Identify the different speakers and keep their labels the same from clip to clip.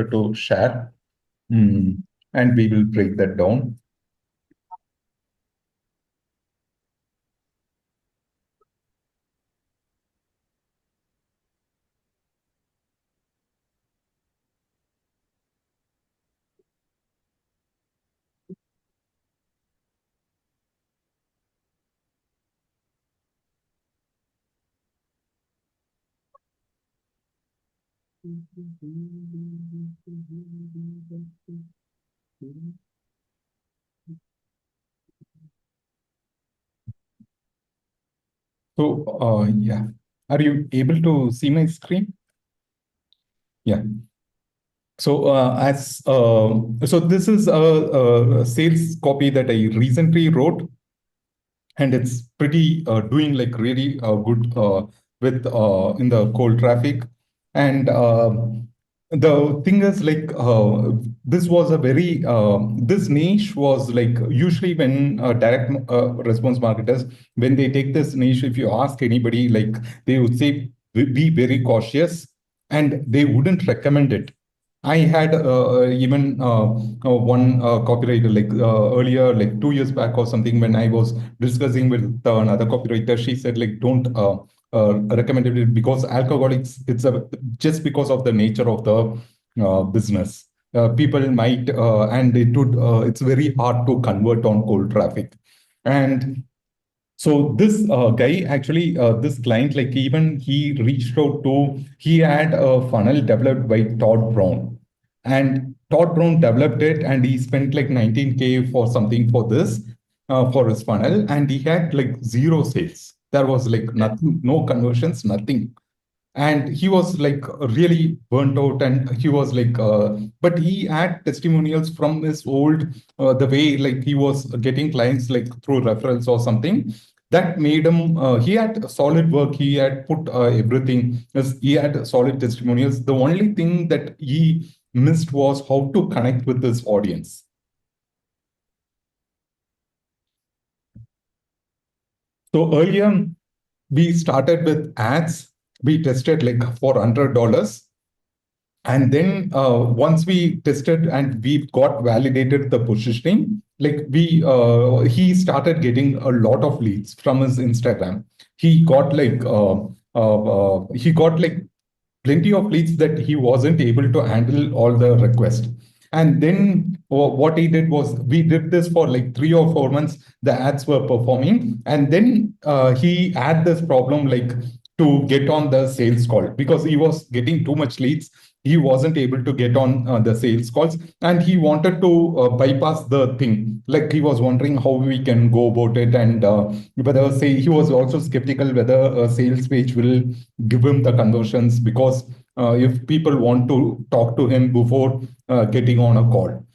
Speaker 1: to share. And we will break that down. So, yeah, are you able to see my screen? Yeah. So, so this is a sales copy that I recently wrote, and it's pretty doing like really good with in the cold traffic. And the thing is like this was a very this niche was like usually when direct response marketers, when they take this niche, if you ask anybody, like they would say be very cautious and they wouldn't recommend it. I had even one copywriter like earlier, like 2 years back or something, when I was discussing with another copywriter. She said like don't recommend it because alcoholics. It's a just because of the nature of the business. People might and it would. It's very hard to convert on cold traffic, and so this guy actually, this client, like even he reached out to, he had a funnel developed by Todd Brown, and Todd Brown developed it, and he spent like 19K for something for this, for his funnel, and he had like zero sales. There was like nothing, no conversions, nothing, and he was like really burnt out, and he was like but he had testimonials from his old the way like he was getting clients like through referrals or something that made him he had solid work, he had put everything, he had solid testimonials. The only thing that he missed was how to connect with his audience. So earlier we started with ads. We tested like for $100. And then once we tested and we got validated the positioning, like he started getting a lot of leads from his Instagram. He got like he got like plenty of leads that he wasn't able to handle all the requests. And then what he did was we did this for like 3 or 4 months. The ads were performing, and then he had this problem like to get on the sales call because he was getting too much leads. He wasn't able to get on the sales calls, and he wanted to bypass the thing. Like he was wondering how we can go about it, and whether say he was also skeptical whether a sales page will give him the conversions, because if people want to talk to him before getting on a call.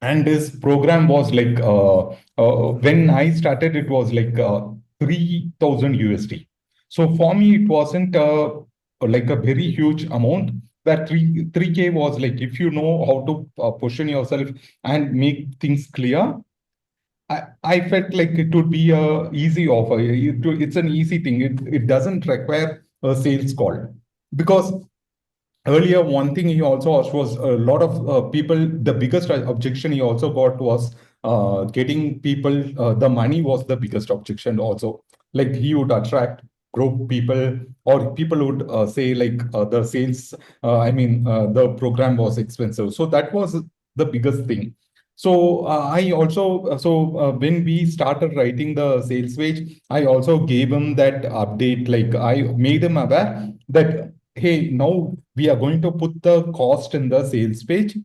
Speaker 1: And his program was like when I started, it was like 3,000 USD. So for me, it wasn't like a very huge amount. That 3K was like if you know how to position yourself and make things clear. I felt like it would be a easy offer. It's an easy thing. It doesn't require a sales call, because earlier one thing he also asked was a lot of people, the biggest objection he also got was getting people, the money was the biggest objection also. Like he would attract group people, or people would say like the sales the program was expensive, so that was the biggest thing. So I also when we started writing the sales page, I also gave him that update. Like I made him aware that hey, now we are going to put the cost in the sales page.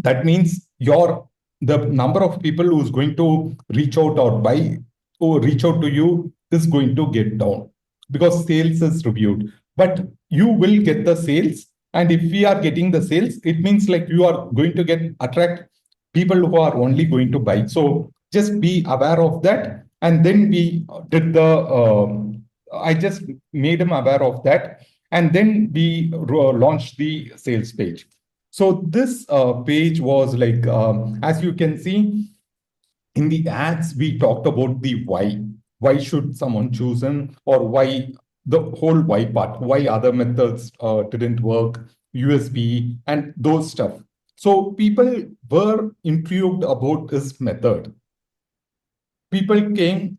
Speaker 1: That means your the number of people who's going to reach out or buy or reach out to you is going to get down, because sales is reviewed. But you will get the sales, and if we are getting the sales, it means like you are going to get attract people who are only going to buy. So just be aware of that. And then we did the I just made him aware of that, and then we launched the sales page. So this page was like, as you can see in the ads, we talked about the why. Why should someone choose him, or why the whole why part? Why other methods didn't work? USB, and those stuff. So people were intrigued about this method. People came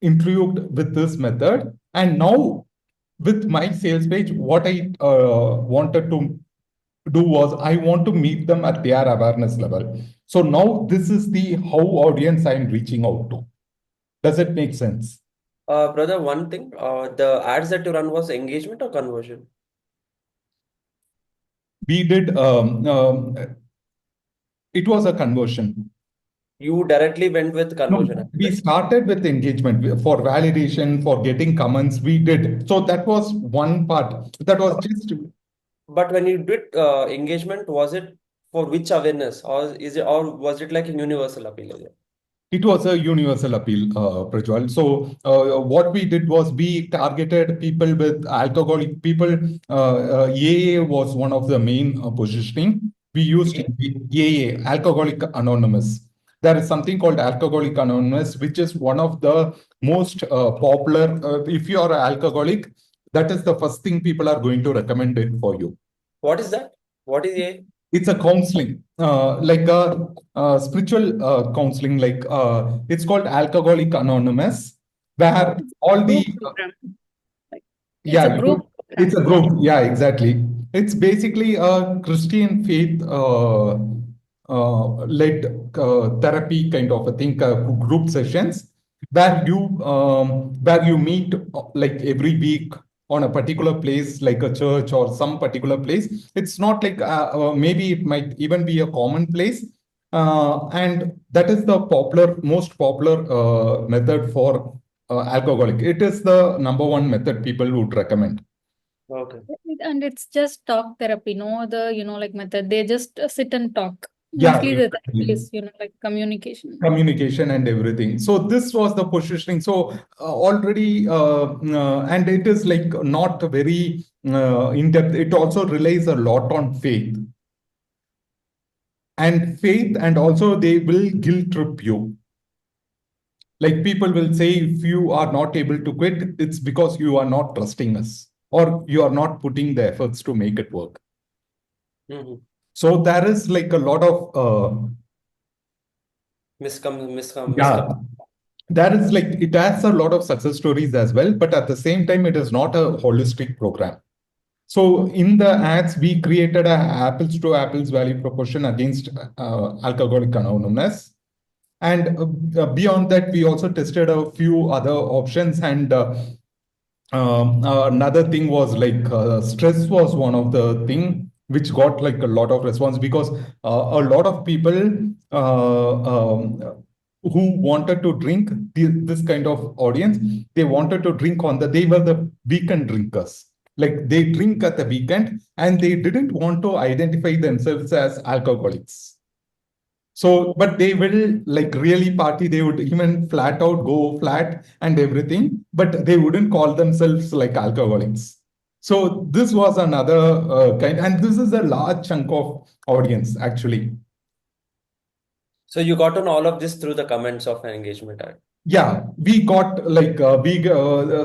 Speaker 1: intrigued with this method, and now with my sales page, what I wanted to do was I want to meet them at their awareness level. So now this is the how audience I'm reaching out to. Does it make sense?
Speaker 2: Brother, one thing, the ads that you run was engagement or conversion?
Speaker 1: We did, it was a conversion.
Speaker 2: You directly went with
Speaker 1: No,
Speaker 2: conversion,
Speaker 1: we
Speaker 2: right?
Speaker 1: started with engagement for validation, for getting comments. We did. So that was one part. That was just,
Speaker 2: But when you did engagement, was it for which awareness, or is it, or was it like a universal appeal?
Speaker 1: it was a universal appeal, Prajwal. So what we did was we targeted people with alcoholic people. AA was one of the main positioning. We used AA, Alcoholic Anonymous. There is something called Alcoholic Anonymous, which is one of the most popular. If you are an alcoholic, that is the first thing people are going to recommend it for you.
Speaker 2: What is that? What is a?
Speaker 1: It's a counseling, like a spiritual counseling, like it's called Alcoholic Anonymous, where
Speaker 2: Okay.
Speaker 3: It's a
Speaker 1: all the,
Speaker 3: group program. Like it's a
Speaker 1: yeah,
Speaker 3: group
Speaker 1: it's a
Speaker 3: program.
Speaker 1: group. Yeah, exactly. It's basically a Christian faith led therapy kind of a thing, group sessions where you meet like every week on a particular place, like a church or some particular place. It's not like maybe it might even be a common place. And that is the most popular method for alcoholic. It is the number one method people would recommend.
Speaker 2: Okay.
Speaker 3: And it's just talk therapy, no other, like method. They just sit and talk.
Speaker 1: Yeah,
Speaker 3: Mostly the therapy
Speaker 1: exactly.
Speaker 3: is, like communication.
Speaker 1: Communication and everything. So this was the positioning. So already, and it is like not very in depth. It also relies a lot on faith, and also they will guilt trip you. Like people will say, if you are not able to quit, it's because you are not trusting us or you are not putting the efforts to make it work.
Speaker 2: Mm-hmm.
Speaker 1: So there is like a lot of
Speaker 2: Miscom.
Speaker 1: yeah, there is like it has a lot of success stories as well, but at the same time, it is not a holistic program. So in the ads, we created a apples to apples value proposition against Alcoholic Anonymous. And beyond that, we also tested a few other options. And another thing was like stress was one of the thing which got like a lot of response, because a lot of people who wanted to drink, this kind of audience, they wanted to drink they were the weekend drinkers. Like they drink at the weekend and they didn't want to identify themselves as alcoholics. So, but they will like really party. They would even flat out go flat and everything, but they wouldn't call themselves like alcoholics. So this was another kind, and this is a large chunk of audience actually.
Speaker 2: So you got on all of this through the comments of an engagement ad.
Speaker 1: Yeah, we got like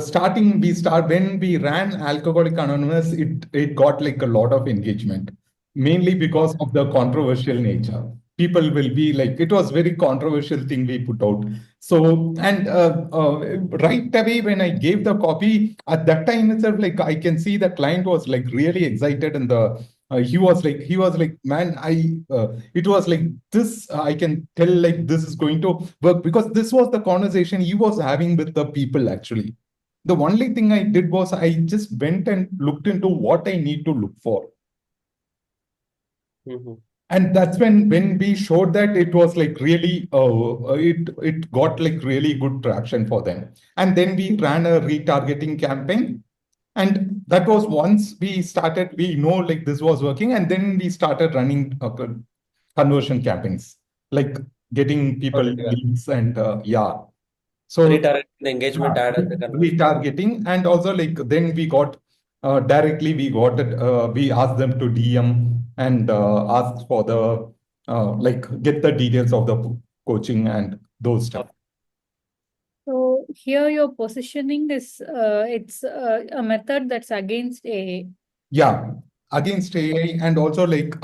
Speaker 1: starting. We start when we ran Alcoholic Anonymous. It got like a lot of engagement, mainly because of the controversial nature. People will be like, it was very controversial thing we put out. So and right away when I gave the copy at that time itself, like I can see the client was like really excited, and he was like, man, it was like this. I can tell like this is going to work, because this was the conversation he was having with the people actually. The only thing I did was I just went and looked into what I need to look for.
Speaker 2: Mm-hmm.
Speaker 1: And that's when we showed that, it was like really it got like really good traction for them. And then we ran a retargeting campaign, and that was once we started, we know like this was working, and then we started running conversion campaigns, like getting people
Speaker 2: Got it, yeah.
Speaker 1: leads and yeah. So
Speaker 2: Retargeting the engagement ad and the conversion.
Speaker 1: retargeting, and also like then we got directly we got it. We asked them to DM and ask for the like get the details of the coaching and those stuff.
Speaker 3: So here your positioning is it's a method that's against a.
Speaker 1: Yeah, against AI, and also like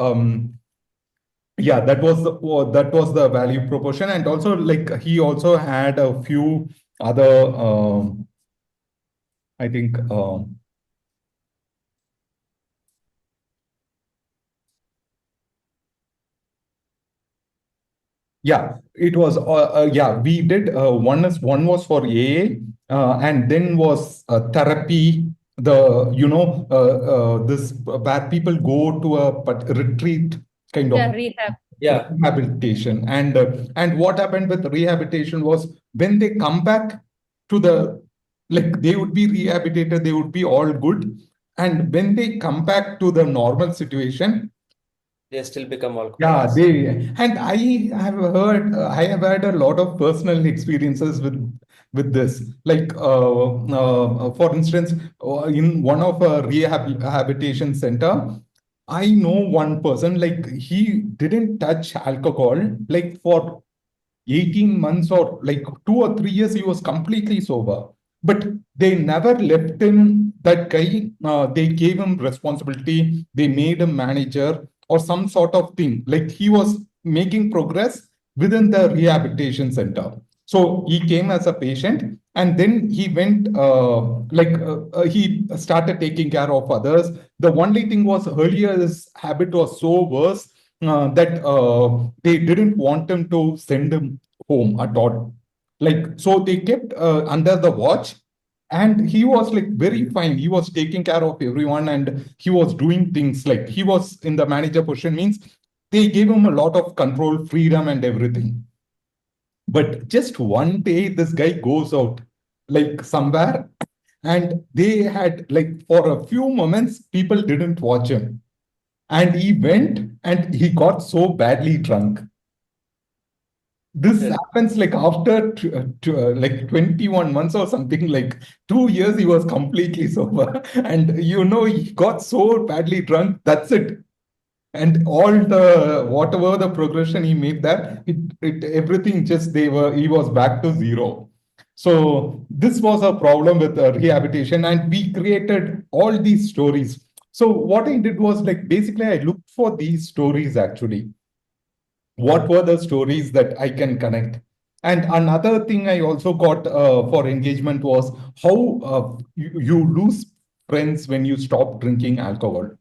Speaker 1: yeah, that was the value proposition, and also like he also had a few other I think yeah, it was yeah, we did one was for AA, and then was therapy, the this where people go to a retreat kind
Speaker 3: Yeah,
Speaker 1: of
Speaker 3: rehab.
Speaker 2: Yeah.
Speaker 1: rehabilitation. And what happened with rehabilitation was when they come back to the, like, they would be rehabilitated, they would be all good, and when they come back to the normal situation,
Speaker 2: They still become
Speaker 1: yeah,
Speaker 2: alcoholics.
Speaker 1: they, and I have had a lot of personal experiences with this. Like, for instance, in one of a rehabilitation center, I know one person, like, he didn't touch alcohol, like, for 18 months, or like 2 or 3 years, he was completely sober. But they never left him, that guy. They gave him responsibility, they made him manager or some sort of thing. Like, he was making progress within the rehabilitation center. So he came as a patient, and then he went, he started taking care of others. The only thing was, earlier his habit was so worse that they didn't want him to send him home at all. Like, so they kept under the watch, and he was like very fine. He was taking care of everyone, and he was doing things, like he was in the manager position, means they gave him a lot of control, freedom, and everything. But just one day, this guy goes out, like somewhere, and they had, like, for a few moments, people didn't watch him. And he went and he got so badly drunk. This
Speaker 2: Yes.
Speaker 1: happens like after like 21 months or something, like 2 years, he was completely sober. And he got so badly drunk, that's it. And all the whatever the progression he made, that it everything, just he was back to zero. So this was a problem with rehabilitation, and we created all these stories. So what I did was, like, basically I looked for these stories actually. What were the stories that I can connect? And another thing I also got for engagement was how you lose friends when you stop drinking alcohol.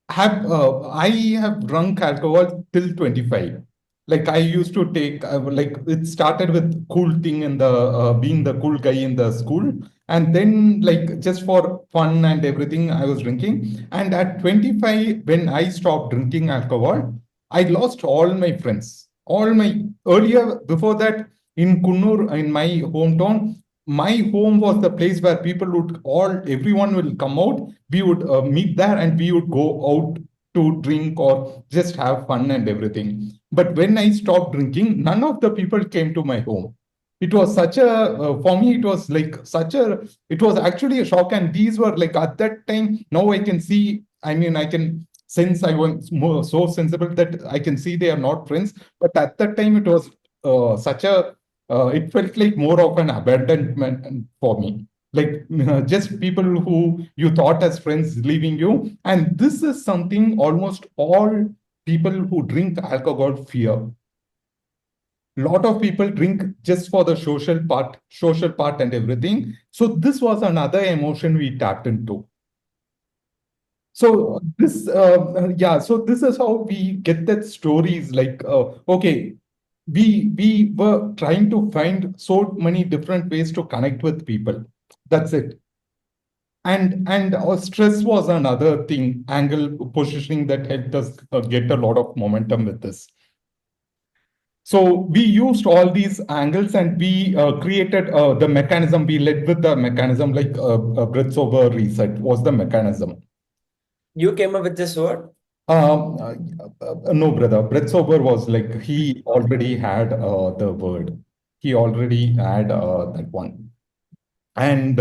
Speaker 1: I have drunk alcohol till 25. Like, I used to take, like, it started with cool thing in the being the cool guy in the school, and then, like, just for fun and everything, I was drinking. And at 25, when I stopped drinking alcohol, I lost all my friends. All my earlier before that, in Kunnur, in my hometown, my home was the place where people would all everyone will come out. We would meet there, and we would go out to drink or just have fun and everything. But when I stopped drinking, none of the people came to my home. It was such a for me, it was like such a, it was actually a shock. And these were, like, at that time, now I can see, I mean, I can sense, I was more so sensible that I can see they are not friends. But at that time, it was such a it felt like more of an abandonment for me. Like, just people who you thought as friends leaving you. And this is something almost all people who drink alcohol fear. Lot of people drink just for the social part and everything. So this was another emotion we tapped into. So so this is how we get that stories, like, okay, we were trying to find so many different ways to connect with people. That's it. And our stress was another thing, angle positioning, that helped us get a lot of momentum with this. So we used all these angles, and we created the mechanism. We led with the mechanism, like breath sober reset was the mechanism.
Speaker 2: You came up with this word?
Speaker 1: No, brother. Breath sober was like, he already had the word. He already had that one. And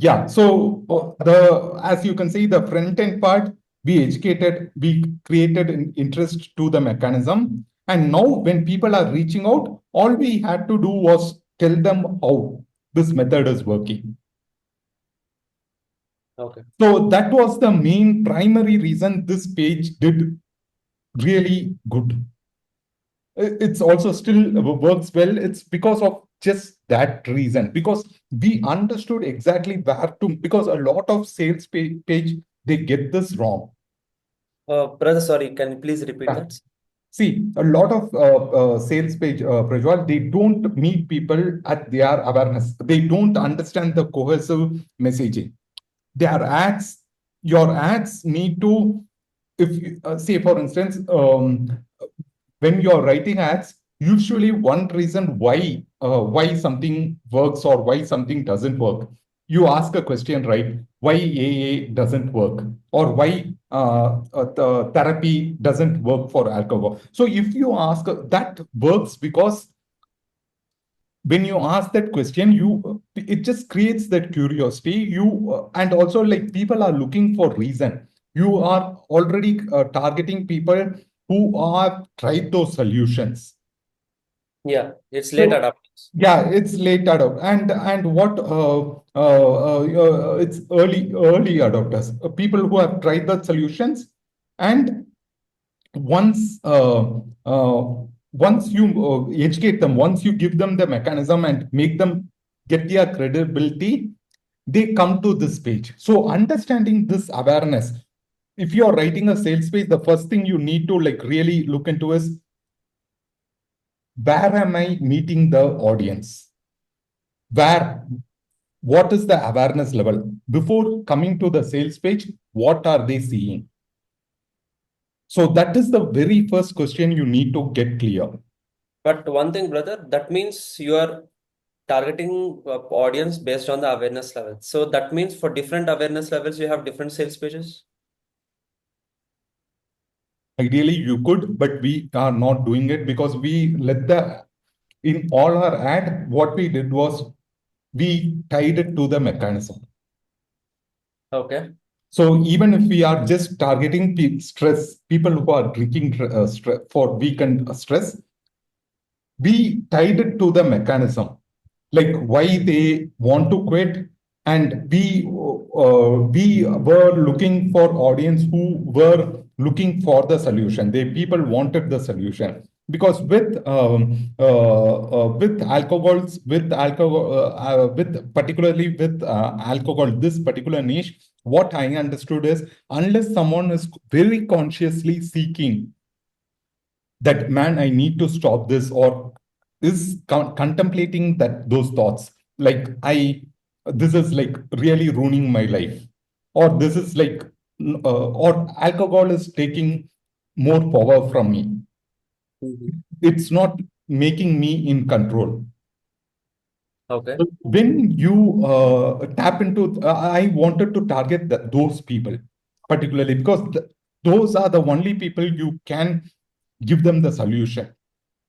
Speaker 1: yeah, so the as you can see, the front end part, we created an interest to the mechanism. And now when people are reaching out, all we had to do was tell them how this method is working.
Speaker 2: Okay.
Speaker 1: So that was the main primary reason this page did really good. It's also still works well. It's because of just that reason, because we understood exactly where to, because a lot of sales page, they get this wrong.
Speaker 2: Brother, sorry, can you please repeat
Speaker 1: Yeah.
Speaker 2: that?
Speaker 1: See, a lot of sales page, Prajwal, they don't meet people at their awareness. They don't understand the cohesive messaging. Their ads, your ads need to, if say for instance, when you're writing ads, usually one reason why something works or why something doesn't work, you ask a question, right? Why AA doesn't work, or why the therapy doesn't work for alcohol. So if you ask, that works because when you ask that question, it just creates that curiosity. And also, like, people are looking for reason. You are already targeting people who are tried those solutions.
Speaker 2: Yeah, it's late
Speaker 1: So
Speaker 2: adopters.
Speaker 1: yeah, it's late adopt, and what it's early adopters, people who have tried the solutions, and once once you educate them, once you give them the mechanism and make them get their credibility, they come to this page. So understanding this awareness, if you are writing a sales page, the first thing you need to like really look into is, where am I meeting the audience? What is the awareness level? Before coming to the sales page, what are they seeing? So that is the very first question you need to get clear.
Speaker 2: But one thing, brother, that means you are targeting audience based on the awareness level. So that means for different awareness levels, you have different sales pages.
Speaker 1: Ideally, you could, but we are not doing it because we in all our ad, what we did was we tied it to the mechanism.
Speaker 2: Okay.
Speaker 1: So even if we are just targeting people who are drinking for weekend stress, we tied it to the mechanism, like why they want to quit, and we were looking for audience who were looking for the solution. They people wanted the solution, because with alcohols, with particularly with alcohol, this particular niche, what I understood is, unless someone is very consciously seeking that, man, I need to stop this, or is contemplating that those thoughts, like, this is like really ruining my life, or this is like, or alcohol is taking more power from me. It's not making me in control.
Speaker 2: Okay.
Speaker 1: So when you tap into, I wanted to target those people particularly, because those are the only people you can give them the solution.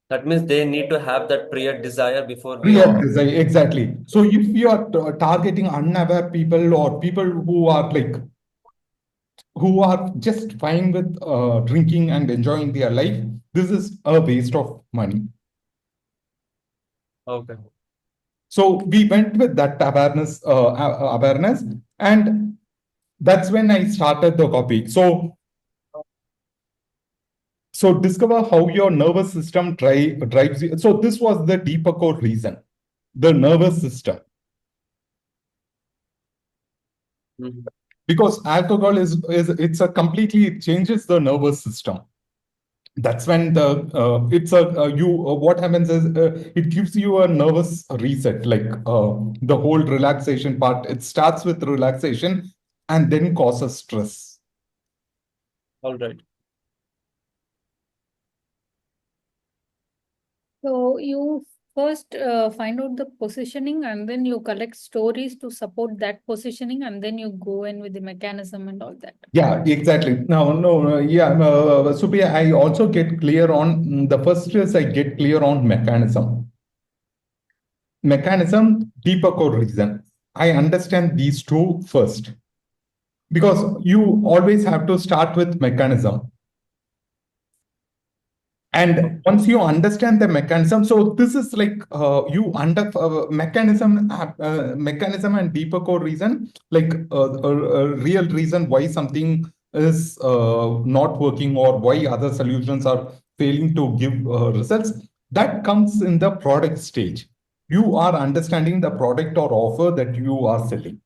Speaker 2: That means they need to have that prior desire before we
Speaker 1: Real
Speaker 2: offer.
Speaker 1: desire, exactly. So if you are targeting unaware people, or people who are like, who are just fine with drinking and enjoying their life, this is a waste of money.
Speaker 2: Okay.
Speaker 1: So we went with that awareness, and that's when I started the copy. So discover how your nervous system drives you. So this was the deeper core reason, the nervous system.
Speaker 2: Mhm.
Speaker 1: Because alcohol is it's a completely, it changes the nervous system. That's when the it's a you what happens is, it gives you a nervous reset, like the whole relaxation part. It starts with relaxation and then causes stress.
Speaker 2: All right.
Speaker 3: So you first find out the positioning, and then you collect stories to support that positioning, and then you go in with the mechanism and all that.
Speaker 1: Yeah, exactly. No, yeah, Supriya, I also get clear on the first is I get clear on mechanism, deeper core reason. I understand these two first, because you always have to start with mechanism. And once you understand the mechanism, so this is like mechanism and deeper core reason, like a real reason why something is not working or why other solutions are failing to give results. That comes in the product stage. You are understanding the product or offer that you are selling.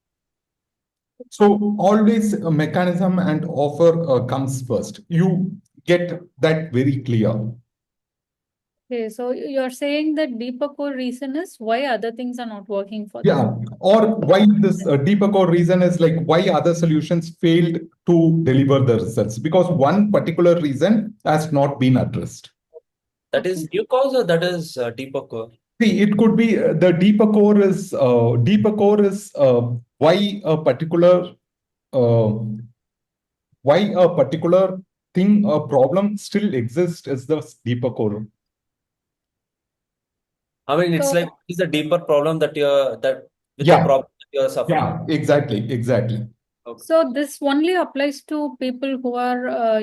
Speaker 1: So always a mechanism and offer comes first. You get that very clear.
Speaker 3: Okay, so you're saying that deeper core reason is why other things are not working for
Speaker 1: Yeah,
Speaker 3: them.
Speaker 1: or why this deeper core reason is like why other solutions failed to deliver the results, because one particular reason has not been addressed.
Speaker 2: That is new cause or that is deeper core?
Speaker 1: See, it could be the deeper core is why a particular uh, thing, a problem still exists is the deeper core.
Speaker 2: I mean, it's
Speaker 3: So,
Speaker 2: like it's a deeper problem that with the
Speaker 1: Yeah,
Speaker 2: problem that you're suffering.
Speaker 1: yeah, exactly.
Speaker 2: Okay.
Speaker 3: so this only applies to people who are,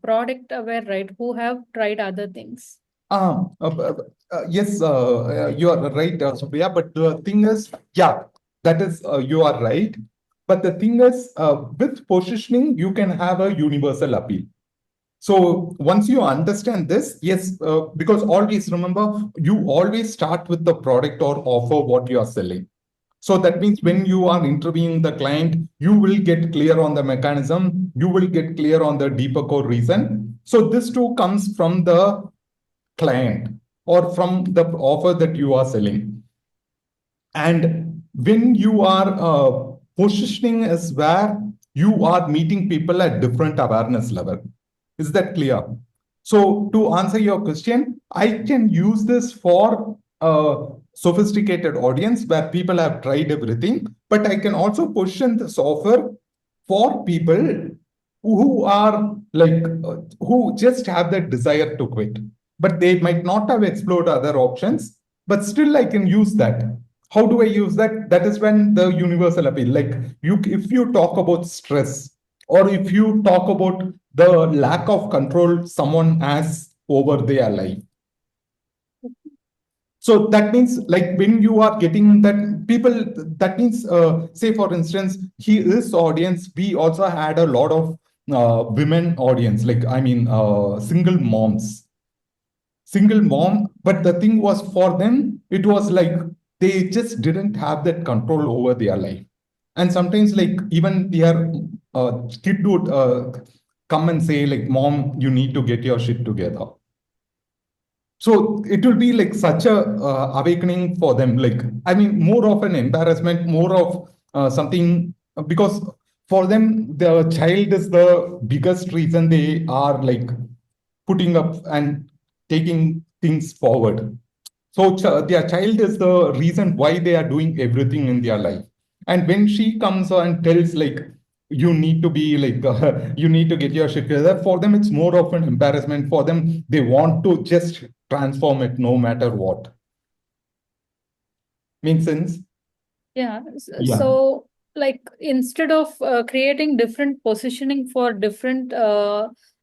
Speaker 3: product aware, right? Who have tried other things.
Speaker 1: Yes, you are right, Supriya. But the thing is, yeah, that is, you are right. But the thing is, with positioning, you can have a universal appeal. So once you understand this, yes, because always remember, you always start with the product or offer what you are selling. So that means when you are interviewing the client, you will get clear on the mechanism, you will get clear on the deeper core reason. So this too comes from the client or from the offer that you are selling. And when you are positioning is where you are meeting people at different awareness level. Is that clear? So to answer your question, I can use this for a sophisticated audience where people have tried everything, but I can also position this offer for people who are like, who just have that desire to quit, but they might not have explored other options, but still I can use that. How do I use that? That is when the universal appeal, like if you talk about stress, or if you talk about the lack of control someone has over their life. So that means like when you are getting that people, that means, say for instance, this audience, we also had a lot of women audience, like, I mean, single mom. But the thing was for them, it was like they just didn't have that control over their life. And sometimes like even their kid would come and say like, mom, you need to get your shit together. So it will be like such a awakening for them. Like, I mean, more of an embarrassment, more of something, because for them, the child is the biggest reason they are like putting up and taking things forward. So their child is the reason why they are doing everything in their life. And when she comes and tells like, you need to be like, you need to get your shit together, for them, it's more of an embarrassment. For them, they want to just transform it no matter what. Makes sense?
Speaker 3: Yeah.
Speaker 1: Yeah.
Speaker 3: So, like, instead of creating different positioning for different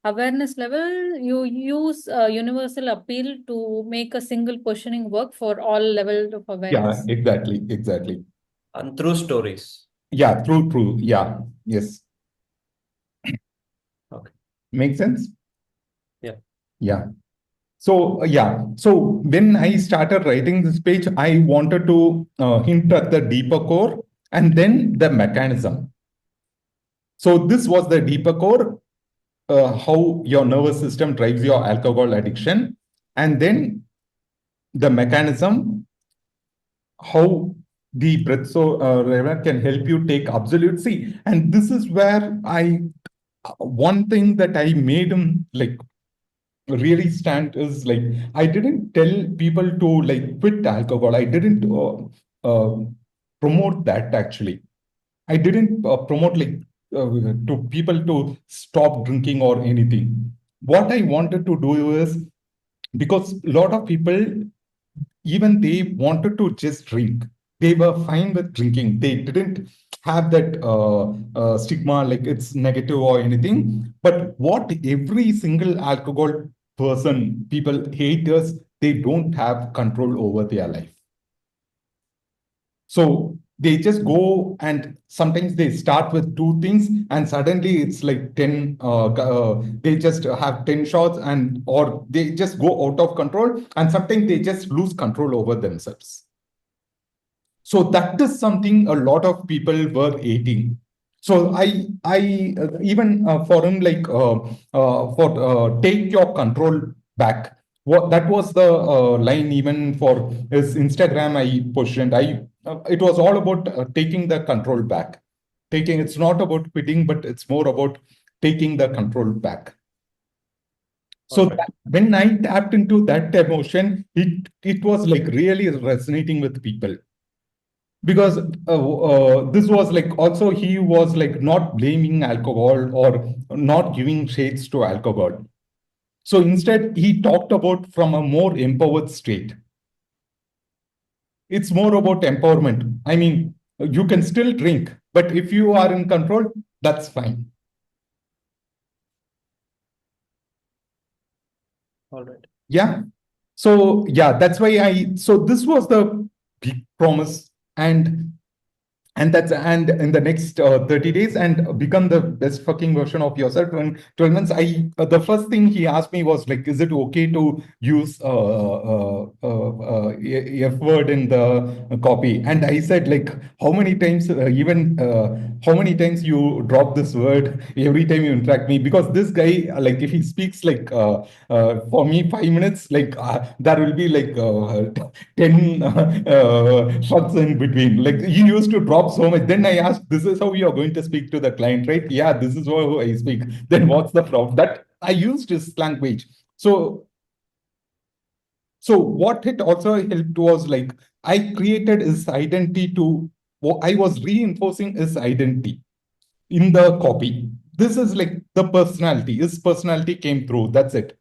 Speaker 3: awareness level, you use universal appeal to make a single positioning work for all levels of
Speaker 1: Yeah,
Speaker 3: awareness.
Speaker 1: exactly.
Speaker 2: And through stories.
Speaker 1: Yeah, true. Yeah, yes.
Speaker 2: Okay.
Speaker 1: Makes sense?
Speaker 2: Yeah.
Speaker 1: Yeah. So so when I started writing this page, I wanted to hint at the deeper core and then the mechanism. So this was the deeper core, how your nervous system drives your alcohol addiction, and then the mechanism, how the breath so Reva can help you take absolute. See, and this is where one thing that I made him like really stand is like, I didn't tell people to like quit alcohol. I didn't promote that actually. I didn't promote like to people to stop drinking or anything. What I wanted to do is, because a lot of people, even they wanted to just drink. They were fine with drinking. They didn't have that stigma like it's negative or anything. But what every single alcohol person, people, haters, they don't have control over their life. So they just go and sometimes they start with two things and suddenly it's like 10, they just have 10 shots and or they just go out of control and sometimes they just lose control over themselves. So that is something a lot of people were hating. So I even for him like for take your control back. What that was the line even for his Instagram. I pushed and it was all about taking the control back. Taking it's not about quitting, but it's more about taking the control back. So
Speaker 2: Alright.
Speaker 1: when I tapped into that emotion, it was like really resonating with people because this was like also he was like not blaming alcohol or not giving shades to alcohol. So instead, he talked about from a more empowered state. It's more about empowerment. I mean, you can still drink, but if you are in control, that's fine.
Speaker 2: All right.
Speaker 1: Yeah. So yeah, that's why so this was the big promise and that's and in the next 30 days and become the best fucking version of yourself in 12 months. The first thing he asked me was like, is it okay to use F word in the copy? And I said like, how many times how many times you drop this word every time you interact me? Because this guy like if he speaks like for me 5 minutes, like there will be like 10 shots in between. Like he used to drop so much. Then I asked, this is how you are going to speak to the client, right? Yeah, this is how I speak. Then what's the problem? That I used his language. So what it also helped was like I created his identity I was reinforcing his identity in the copy. This is like the personality. His personality came through. That's it.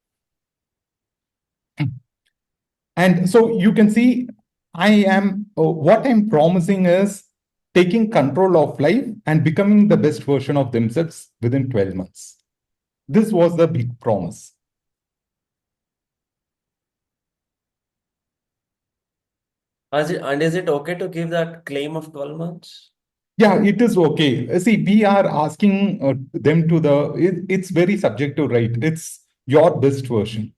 Speaker 1: And so you can see, what I'm promising is taking control of life and becoming the best version of themselves within 12 months. This was the big promise.
Speaker 2: Is it okay to give that claim of 12 months?
Speaker 1: Yeah, it is okay. See, we are asking them it's very subjective, right? It's your best version.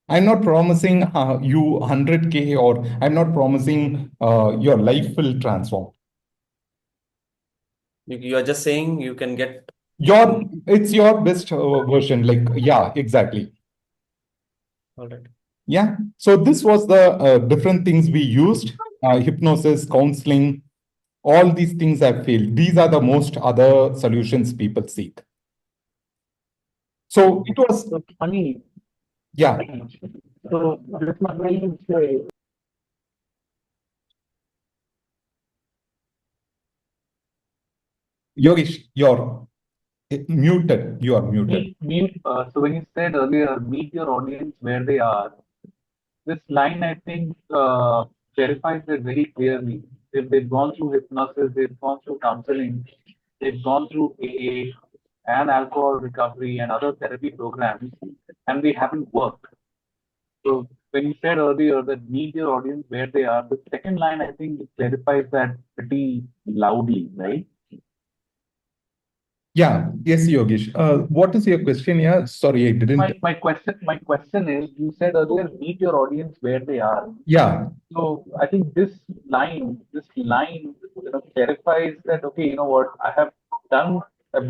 Speaker 1: I'm not promising you 100K or I'm not promising your life will transform.
Speaker 2: You are just saying you can get.
Speaker 1: It's your best version. Like, yeah, exactly.
Speaker 2: All right.
Speaker 1: Yeah. So this was the different things we used, hypnosis, counseling, all these things have failed. These are the most other solutions people seek. So it was,
Speaker 4: So funny.
Speaker 1: yeah.
Speaker 4: So this is what you say.
Speaker 1: Yogesh, you're muted. You are muted.
Speaker 4: So when you said earlier, meet your audience where they are, this line I think clarifies it very clearly. If they've gone through hypnosis, they've gone through counseling, they've gone through AA and alcohol recovery and other therapy programs, and they haven't worked. So when you said earlier that meet your audience where they are, the second line I think clarifies that pretty loudly, right?
Speaker 1: Yeah. Yes, Yogesh. What is your question? Yeah. Sorry, I didn't.
Speaker 4: My question is, you said earlier, meet your audience where they are.
Speaker 1: Yeah.
Speaker 4: So I think this line, clarifies that, okay, you know what, I've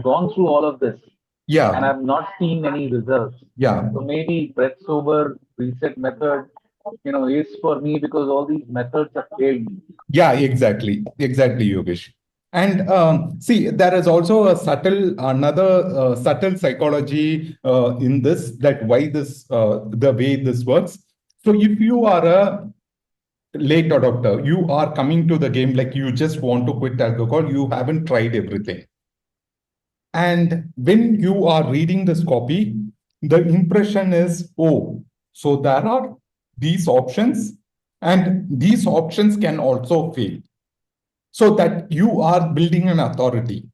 Speaker 4: gone through all of this and
Speaker 1: Yeah.
Speaker 4: I've not seen any results.
Speaker 1: Yeah.
Speaker 4: So maybe breath sober reset method, is for me because all these methods have failed me.
Speaker 1: Yeah, exactly. Exactly, Yogesh. And see, there is also another subtle psychology in this, that why the way this works. So if you are a late adopter, you are coming to the game like you just want to quit alcohol, you haven't tried everything. And when you are reading this copy, the impression is, oh, so there are these options, and these options can also fail. So that you are building an authority.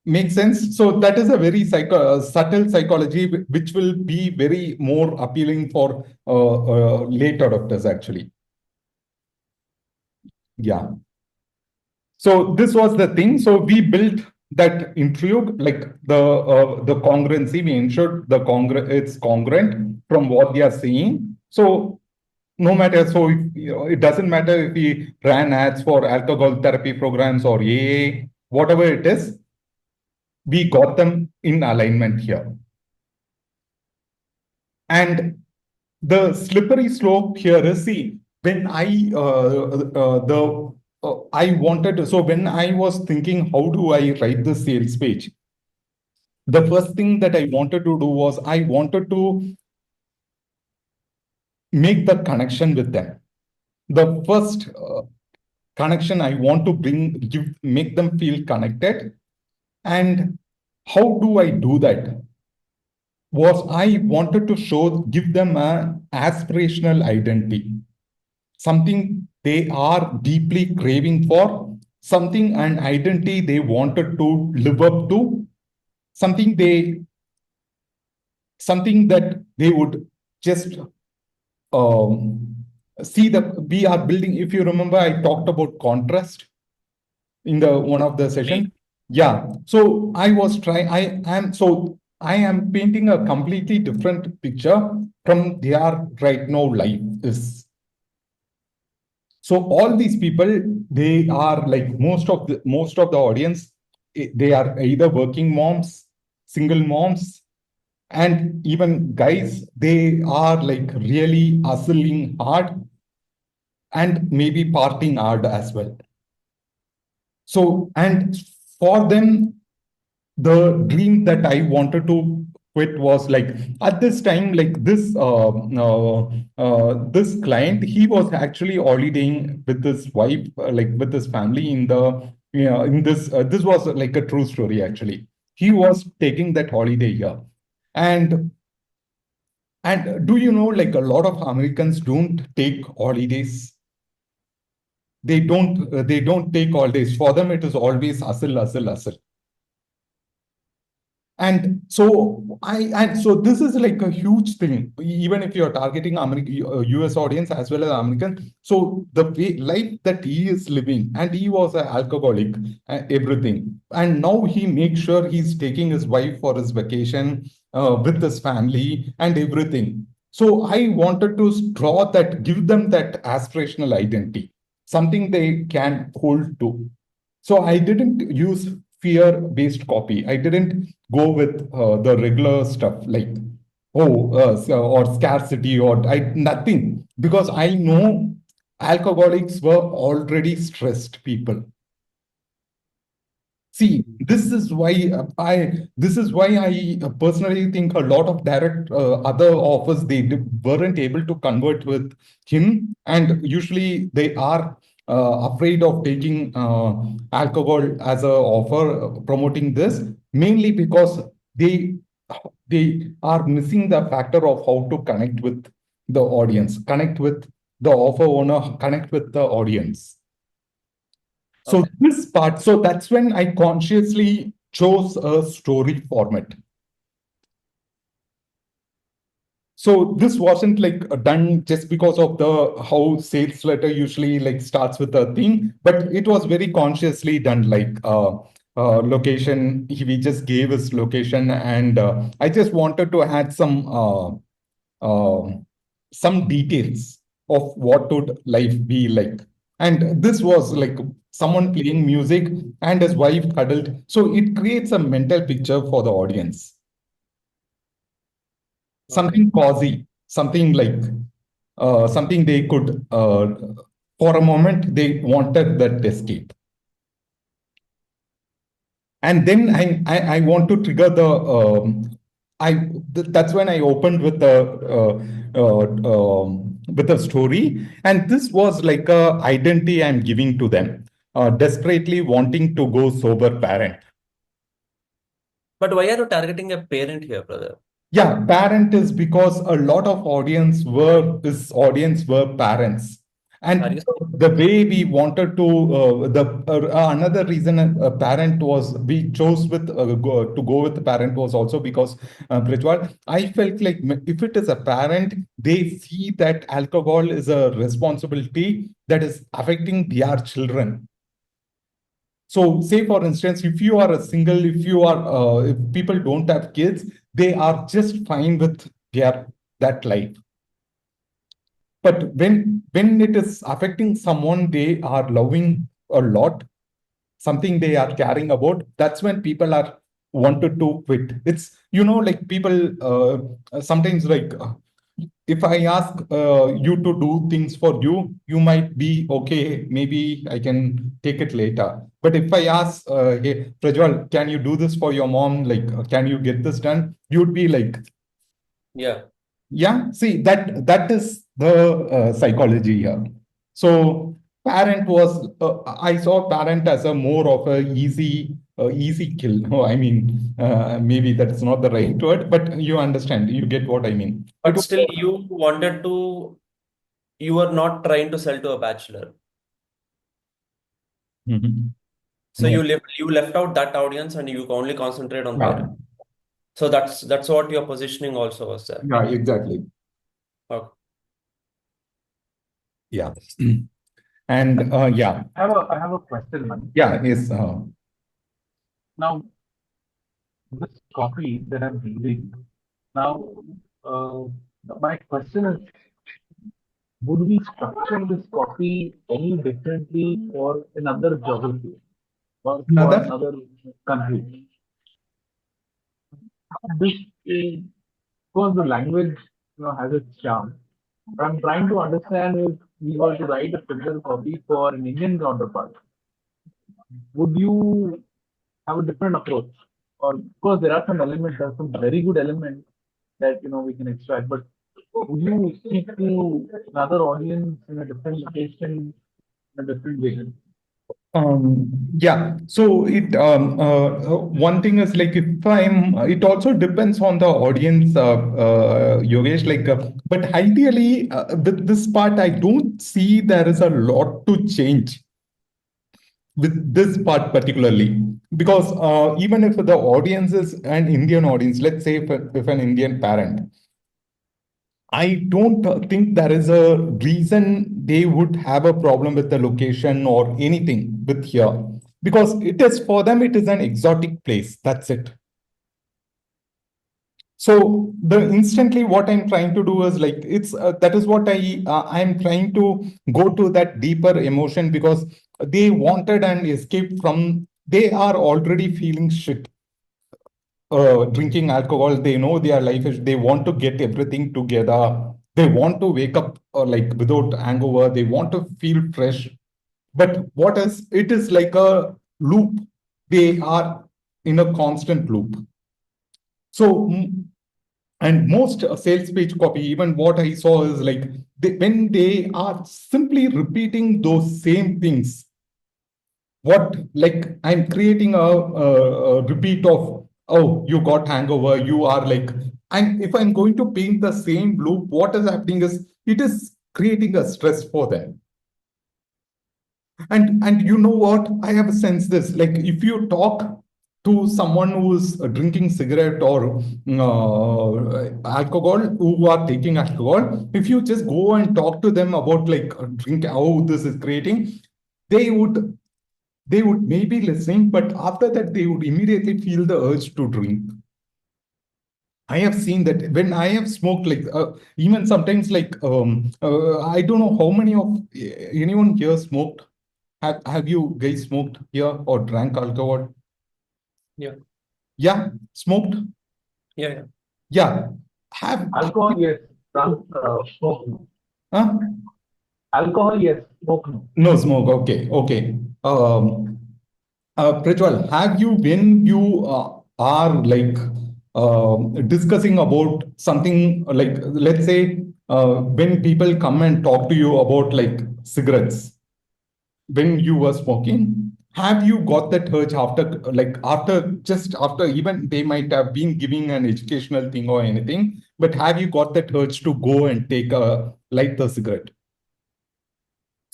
Speaker 1: Makes sense. So that is a very subtle psychology, which will be very more appealing for late adopters, actually. Yeah. So this was the thing. So we built that intrigue, like the congruency. We ensured it's congruent from what they are saying. So no matter, so if, it doesn't matter if we ran ads for alcohol therapy programs or AA, whatever it is, we got them in alignment here. And the slippery slope here is, see, when I I wanted to, so when I was thinking, how do I write the sales page? The first thing that I wanted to do was I wanted to make the connection with them. The first connection I want to make them feel connected. And how do I do that? Was I wanted to give them an aspirational identity, something they are deeply craving for, something, an identity they wanted to live up to, something that they would just see that we are building. If you remember, I talked about contrast in the one of the session. Yeah. So I am painting a completely different picture from their right now life is. So all these people, they are like most of the audience, they are either working moms, single moms, and even guys, they are like really hustling hard and maybe partying hard as well. So, and for them, the dream that I wanted to quit was like at this time, like this this client, he was actually holidaying with his wife, like with his family in the in this was like a true story actually. He was taking that holiday here, and do you know, like a lot of Americans don't take holidays. They don't take holidays. For them, it is always hustle, hustle, hustle. And so this is like a huge thing, even if you're targeting US audience as well as American. So the life that he is living, and he was an alcoholic, everything. And now he makes sure he's taking his wife for his vacation with his family and everything. So I wanted to give them that aspirational identity, something they can hold to. So I didn't use fear-based copy. I didn't go with the regular stuff like, or scarcity or nothing, because I know alcoholics were already stressed people. See, this is why I personally think a lot of direct other offers, they weren't able to convert with him, and usually they are afraid of taking alcohol as a offer, promoting this, mainly because they are missing the factor of how to connect with the audience, connect with the offer owner, connect with the audience. So this part, so that's when I consciously chose a story format. So this wasn't like done just because of the how sales letter usually like starts with a thing, but it was very consciously done, like location. We just gave his location, and I just wanted to add some details of what would life be like. And this was like someone playing music and his wife cuddled. So it creates a mental picture for the audience. Something cozy, something like something they could, for a moment, they wanted that escape. And then I want to trigger that's when I opened with the story. And this was like a identity I'm giving to them, desperately wanting to go sober parent.
Speaker 2: But why are you targeting a parent here, brother?
Speaker 1: Yeah, parent is because a lot of audience were parents. And
Speaker 2: Are you
Speaker 1: the way we wanted to, another reason a parent was, we chose to go with the parent was also because, Prajwal, I felt like if it is a parent, they see that alcohol is a responsibility that is affecting their children. So, say for instance, if you are a single, if people don't have kids, they are just fine with that life. But when it is affecting someone they are loving a lot, something they are caring about, that's when people are wanted to quit. It's, like people sometimes, like, if I ask you to do things for you, you might be okay, maybe I can take it later. But if I ask, hey, Prajwal, can you do this for your mom? Like, can you get this done? You'd be like,
Speaker 2: Yeah.
Speaker 1: yeah, see, that is the psychology here. So I saw parent as a more of a easy kill. No, I mean, maybe that's not the right word, but you understand, you get what I mean. It
Speaker 2: But
Speaker 1: was,
Speaker 2: still, you were not trying to sell to a bachelor.
Speaker 1: Mhm.
Speaker 2: So
Speaker 1: No,
Speaker 2: you left out that audience and you only concentrate on
Speaker 1: yeah,
Speaker 2: parent. So that's what your positioning also was there.
Speaker 1: yeah, exactly.
Speaker 2: Okay.
Speaker 1: Yeah. And yeah,
Speaker 4: I have a question, man.
Speaker 1: yeah, yes.
Speaker 4: Now, this copy that I'm reading, now, uh, my question is, would we structure this copy any differently for another geography or for
Speaker 1: Another.
Speaker 4: another country? This is, of course, the language, has its charm. But I'm trying to understand if we were to write a similar copy for an Indian counterpart, would you have a different approach? Or of course, there are some very good elements that we can extract. But would you speak to another audience in a different location, in a different way?
Speaker 1: Yeah. So one thing is, like, it also depends on the audience, Yogesh. Like, but ideally, with this part, I don't see there is a lot to change with this part particularly, because even if the audience is an Indian audience, let's say if an Indian parent, I don't think there is a reason they would have a problem with the location or anything with here, because it is, for them, it is an exotic place. That's it. So the instantly what I'm trying to do is, like, it's that is what I'm trying to go to that deeper emotion, because they wanted an escape from, they are already feeling shit, drinking alcohol. They know their life is, they want to get everything together. They want to wake up like without hangover. They want to feel fresh. But it is like a loop. They are in a constant loop. So, and most sales page copy, even what I saw is, like, when they are simply repeating those same things, like, I'm creating a repeat of, oh, you got hangover, you are like, and if I'm going to paint the same loop, what is happening is, it is creating a stress for them. And you know what? I have sensed this. Like, if you talk to someone who's drinking cigarette or alcohol, who are taking alcohol, if you just go and talk to them about, like, drink, how this is creating, they would maybe listening, but after that, they would immediately feel the urge to drink. I have seen that when I have smoked, like, even sometimes, like, I don't know how many of anyone here smoked. Have you guys smoked here or drank alcohol?
Speaker 2: Yeah.
Speaker 1: Yeah, smoked.
Speaker 2: Yeah.
Speaker 1: Yeah.
Speaker 4: Alcohol, yes. Smoke, no.
Speaker 1: Huh?
Speaker 4: Alcohol, yes. Smoke, no.
Speaker 1: No smoke. Okay. Okay. Prajwal, when you are, like, discussing about something, like, let's say, when people come and talk to you about, like, cigarettes, when you were smoking, have you got that urge after, even they might have been giving an educational thing or anything, but have you got that urge to go and light the cigarette?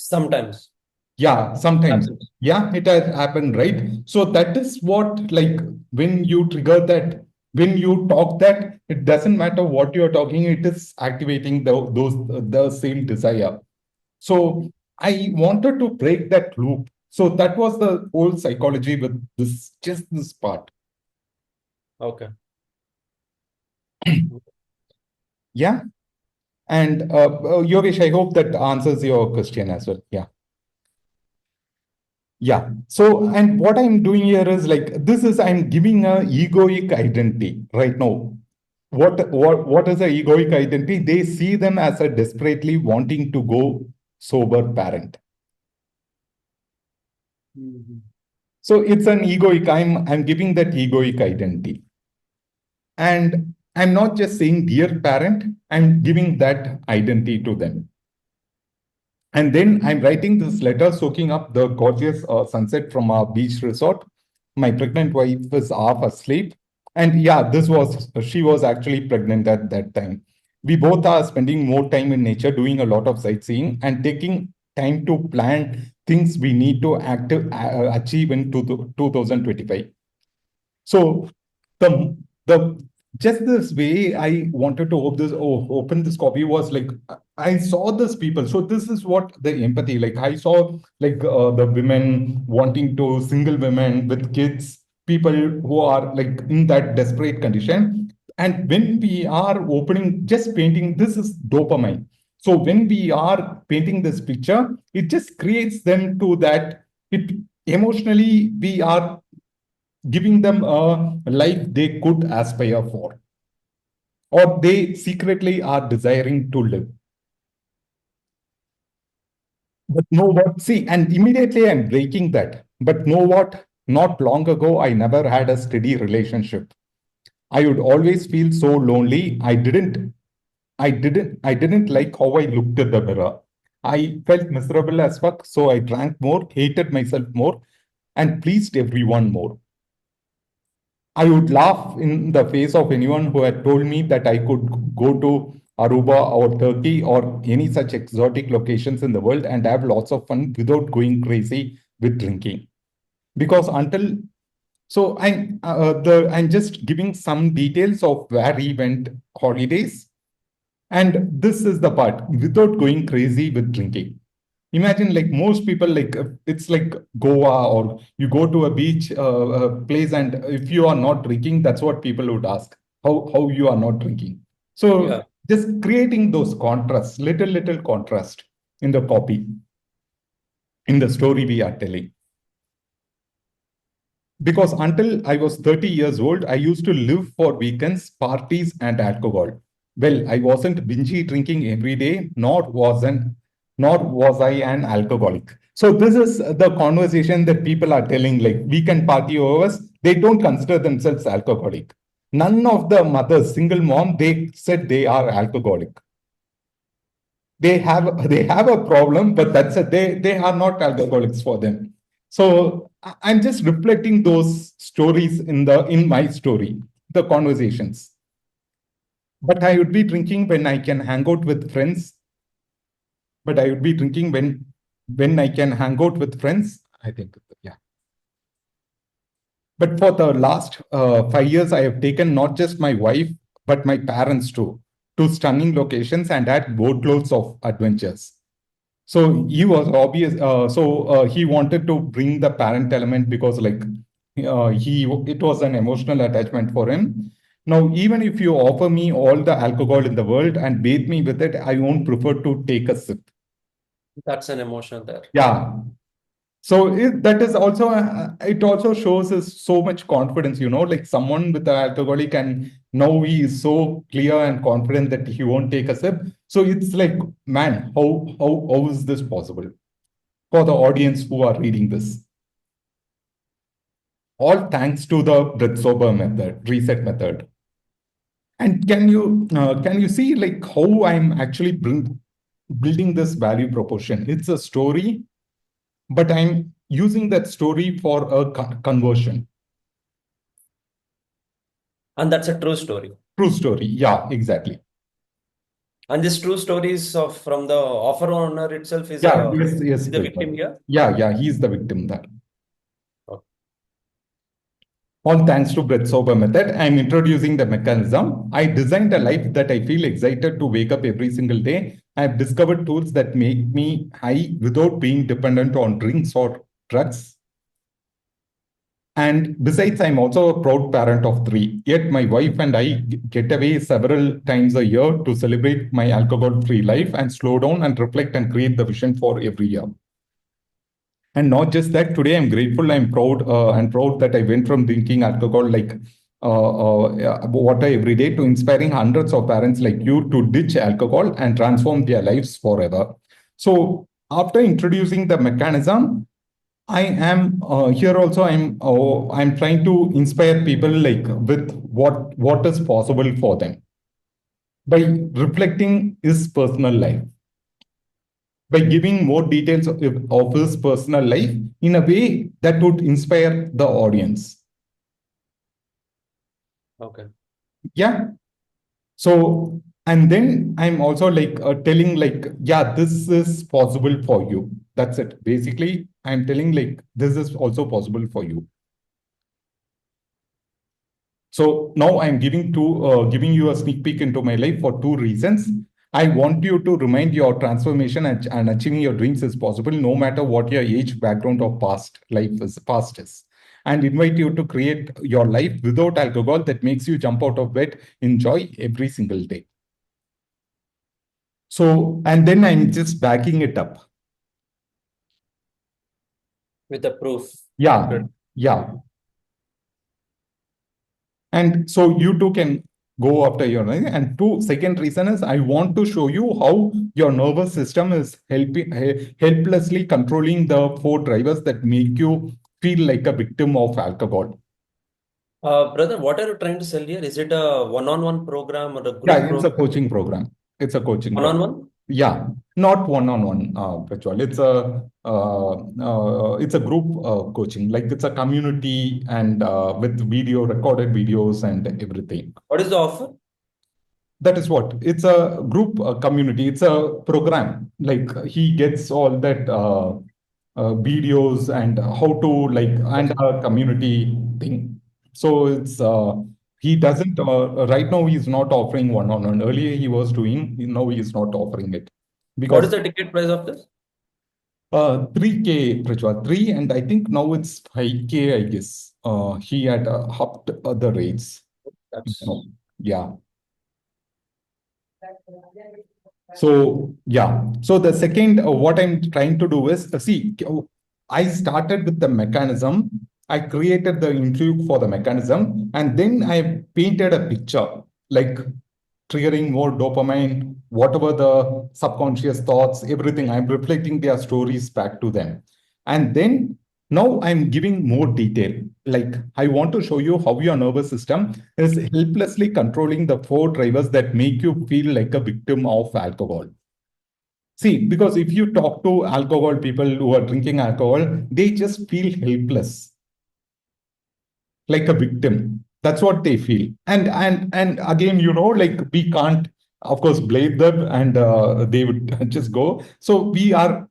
Speaker 2: Sometimes.
Speaker 1: Yeah, sometimes.
Speaker 2: Happens.
Speaker 1: Yeah, it has happened, right? So that is what, like, when you trigger that, when you talk that, it doesn't matter what you're talking, it is activating the same desire. So I wanted to break that loop. So that was the whole psychology with this, just this part.
Speaker 2: Okay.
Speaker 1: Yeah. And Yogesh, I hope that answers your question as well. Yeah. Yeah. So, and what I'm doing here is like, this is, I'm giving a egoic identity right now. What is a egoic identity? They see them as a desperately wanting to go sober parent. So it's an egoic, I'm giving that egoic identity. And I'm not just saying dear parent, I'm giving that identity to them. And then I'm writing this letter soaking up the gorgeous sunset from our beach resort. My pregnant wife is half asleep. And yeah, she was actually pregnant at that time. We both are spending more time in nature, doing a lot of sightseeing and taking time to plan things we need to achieve in 2025. So the just this way I wanted to open this copy was like I saw this people. So this is what the empathy, like I saw like the women wanting to, single women with kids, people who are like in that desperate condition. And when we are opening, just painting, this is dopamine. So when we are painting this picture, it just creates them to that. It emotionally we are giving them a life they could aspire for, or they secretly are desiring to live. But know what? See, and immediately I'm breaking that. But know what? Not long ago, I never had a steady relationship. I would always feel so lonely. I didn't like how I looked at the mirror. I felt miserable as fuck, so I drank more, hated myself more, and pleased everyone more. I would laugh in the face of anyone who had told me that I could go to Aruba or Turkey or any such exotic locations in the world and have lots of fun without going crazy with drinking. Because I'm just giving some details of where he went holidays. And this is the part, without going crazy with drinking. Imagine like most people, like it's like Goa, or you go to a beach place, and if you are not drinking, that's what people would ask, how you are not drinking. So
Speaker 2: Yeah.
Speaker 1: just creating those contrasts, little contrast in the copy, in the story we are telling. Because until I was 30 years old, I used to live for weekends, parties, and alcohol. Well, I wasn't bingy drinking every day, nor was I an alcoholic. So this is the conversation that people are telling, like weekend party overs, they don't consider themselves alcoholic. None of the mothers, single mom, they said they are alcoholic. They have a problem, but that's it. They are not alcoholics for them. So I'm just reflecting those stories in my story, the conversations. But I would be drinking when I can hang out with friends. But I would be drinking when I can hang out with friends. I think, yeah. But for the last 5 years, I have taken not just my wife, but my parents too, to stunning locations and had boatloads of adventures. So he was obvious. He wanted to bring the parent element because, like, it was an emotional attachment for him. Now, even if you offer me all the alcohol in the world and bathe me with it, I won't prefer to take a sip.
Speaker 2: That's an emotion there.
Speaker 1: Yeah. So that is also, it also shows us so much confidence, like someone with an alcoholic, and now he is so clear and confident that he won't take a sip. So it's like, man, how is this possible for the audience who are reading this? All thanks to the breath sober method, reset method. And can you see like how I'm actually building this value proposition? It's a story, but I'm using that story for a conversion.
Speaker 2: And that's a true story.
Speaker 1: True story. Yeah, exactly.
Speaker 2: And this true stories of from the offer owner itself is
Speaker 1: Yeah, yes,
Speaker 2: the victim here.
Speaker 1: Yeah, he's the victim there.
Speaker 2: Okay.
Speaker 1: All thanks to Brett Sober method, I'm introducing the mechanism. I designed a life that I feel excited to wake up every single day. I've discovered tools that make me high without being dependent on drinks or drugs. And besides, I'm also a proud parent of 3. Yet my wife and I get away several times a year to celebrate my alcohol-free life and slow down and reflect and create the vision for every year. And not just that, today I'm grateful, I'm proud, that I went from drinking alcohol like water every day to inspiring hundreds of parents like you to ditch alcohol and transform their lives forever. So after introducing the mechanism, I am here also. I'm trying to inspire people like with what is possible for them by reflecting his personal life, by giving more details of his personal life in a way that would inspire the audience.
Speaker 2: Okay.
Speaker 1: Yeah. So, and then I'm also like telling like, yeah, this is possible for you. That's it. Basically, I'm telling like, this is also possible for you. So now I'm giving you a sneak peek into my life for 2 reasons. I want you to remind your transformation and achieving your dreams is possible, no matter what your age, background, or past is. And invite you to create your life without alcohol that makes you jump out of bed, enjoy every single day. So, and then I'm just backing it up.
Speaker 2: With the proof.
Speaker 1: Yeah, yeah. And so you too can go after your, and second reason is I want to show you how your nervous system is helplessly controlling the 4 drivers that make you feel like a victim of alcohol.
Speaker 2: Brother, what are you trying to sell here? Is it a one-on-one program or a group
Speaker 1: Yeah, it's a
Speaker 2: program?
Speaker 1: coaching program. It's a coaching program.
Speaker 2: One-on-one?
Speaker 1: Yeah, not one-on-one, Prajwal. It's a group coaching. Like it's a community and with recorded videos and everything.
Speaker 2: What is the offer?
Speaker 1: That is what it's a group community. It's a program. Like he gets all that videos and how to and a community thing. So it's he doesn't right now he's not offering one-on-one. Earlier he was doing. Now he is not offering it
Speaker 2: What is
Speaker 1: because
Speaker 2: the ticket price of this?
Speaker 1: 3K, Prajwal, 3, and I think now it's 5K. I guess he had upped the rates. Yeah. So, yeah. So the second, what I'm trying to do is, I started with the mechanism. I created the interview for the mechanism, and then I painted a picture, like triggering more dopamine, whatever the subconscious thoughts, everything. I'm reflecting their stories back to them. And then now I'm giving more detail. Like I want to show you how your nervous system is helplessly controlling the 4 drivers that make you feel like a victim of alcohol. See, because if you talk to alcohol people who are drinking alcohol, they just feel helpless, like a victim. That's what they feel. And again, like we can't, of course, blame them and they would just go. So we are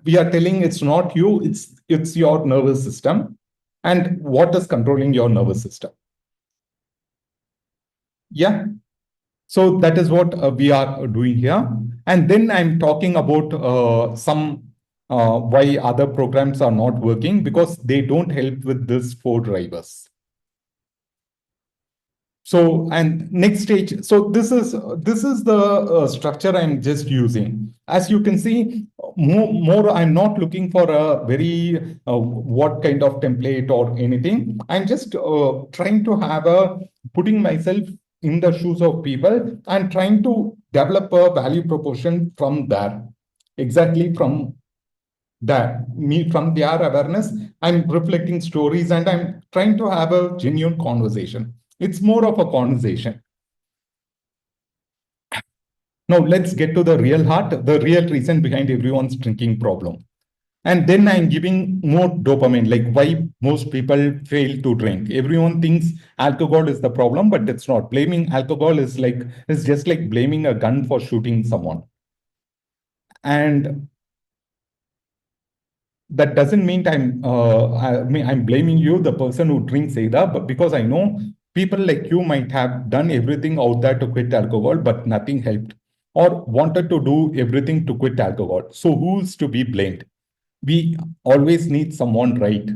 Speaker 1: telling it's not you, it's your nervous system and what is controlling your nervous system. Yeah. So that is what we are doing here. And then I'm talking about some why other programs are not working because they don't help with these 4 drivers. So, and next stage. So this is the structure I'm just using. As you can see, more I'm not looking for a very what kind of template or anything. I'm just trying to have putting myself in the shoes of people and trying to develop a value proposition from there. Exactly from their awareness, I'm reflecting stories and I'm trying to have a genuine conversation. It's more of a conversation. Now let's get to the real heart, the real reason behind everyone's drinking problem. And then I'm giving more dopamine, like why most people fail to drink. Everyone thinks alcohol is the problem, but it's not. Blaming alcohol is just like blaming a gun for shooting someone. And that doesn't mean I'm blaming you, the person who drinks either, but because I know people like you might have done everything out there to quit alcohol, but nothing helped, or wanted to do everything to quit alcohol. So who's to be blamed? We always need someone, right?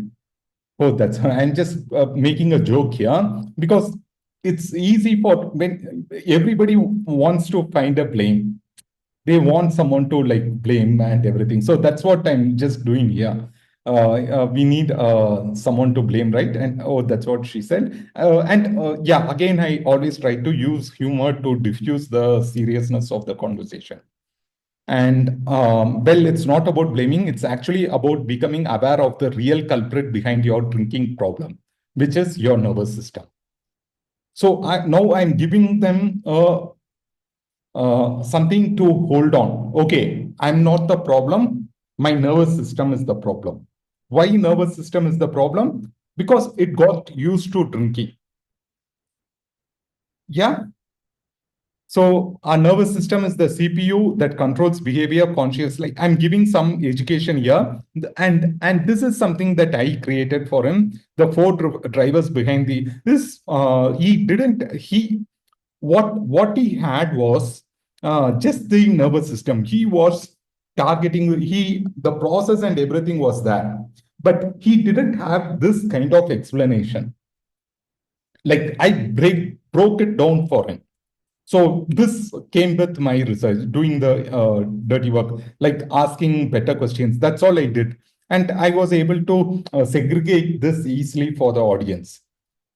Speaker 1: Oh, that's I'm just making a joke here because it's easy for when everybody wants to find a blame. They want someone to like blame and everything. So that's what I'm just doing here. We need someone to blame, right? And oh, that's what she said. Yeah, again, I always try to use humor to diffuse the seriousness of the conversation. And well, it's not about blaming, it's actually about becoming aware of the real culprit behind your drinking problem, which is your nervous system. So now I'm giving them something to hold on. Okay, I'm not the problem. My nervous system is the problem. Why nervous system is the problem? Because it got used to drinking. Yeah. So our nervous system is the CPU that controls behavior consciously. I'm giving some education here, and this is something that I created for him. The four drivers behind this. What he had was just the nervous system. He was targeting the process and everything was there, but he didn't have this kind of explanation. Like I broke it down for him. So this came with my research, doing the dirty work, like asking better questions. That's all I did. And I was able to segregate this easily for the audience.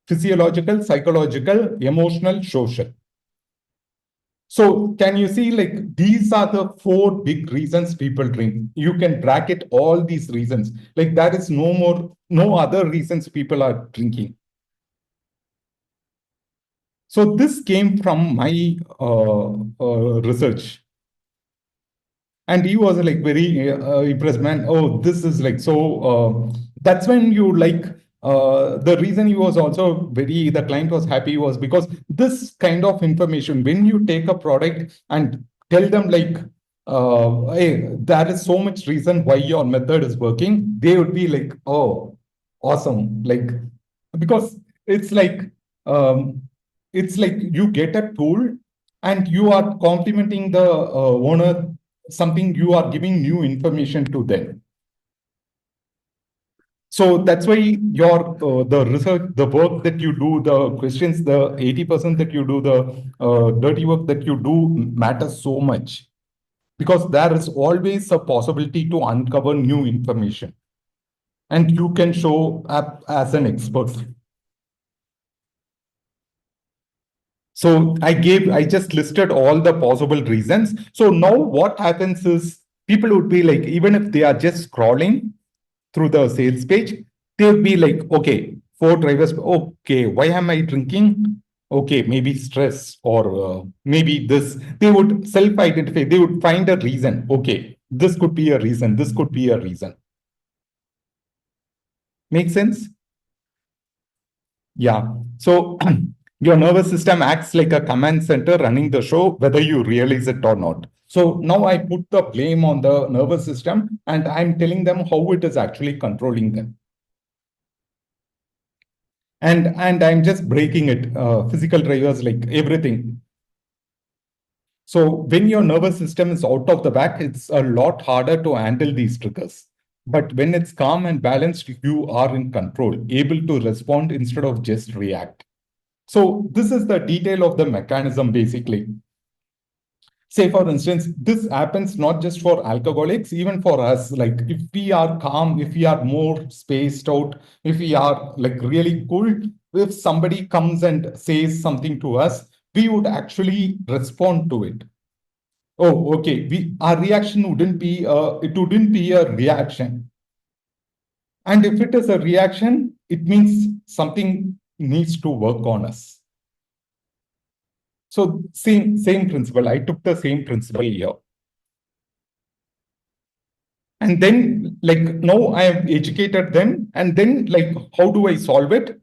Speaker 1: Physiological, psychological, emotional, social. So can you see, like, these are the four big reasons people drink. You can bracket all these reasons. Like there is no other reasons people are drinking. So this came from my research. And he was like very impressed, man. Oh, this is like so. That's when you like the reason he was also the client was happy was because this kind of information, when you take a product and tell them like, hey, there is so much reason why your method is working, they would be like, oh, awesome. Like, because it's like you get a tool and you are complimenting the owner something, you are giving new information to them. So that's why your the research, the work that you do, the questions, the 80% that you do, the dirty work that you do matters so much, because there is always a possibility to uncover new information and you can show up as an expert. So I just listed all the possible reasons. So now what happens is people would be like, even if they are just scrolling through the sales page, they'll be like, okay, four drivers. Okay, why am I drinking? Okay, maybe stress or maybe this. They would self-identify. They would find a reason. Okay, this could be a reason. This could be a reason. Make sense? Yeah. So your nervous system acts like a command center running the show, whether you realize it or not. So now I put the blame on the nervous system and I'm telling them how it is actually controlling them. And I'm just breaking it, physical drivers, like everything. So when your nervous system is out of the whack, it's a lot harder to handle these triggers. But when it's calm and balanced, you are in control, able to respond instead of just react. So this is the detail of the mechanism, basically. Say, for instance, this happens not just for alcoholics, even for us. Like if we are calm, if we are more spaced out, if we are like really cool, if somebody comes and says something to us, we would actually respond to it. Oh, okay. Our reaction wouldn't be it wouldn't be a reaction. And if it is a reaction, it means something needs to work on us. So same principle. I took the same principle here. And then like now I have educated them, and then like how do I solve it?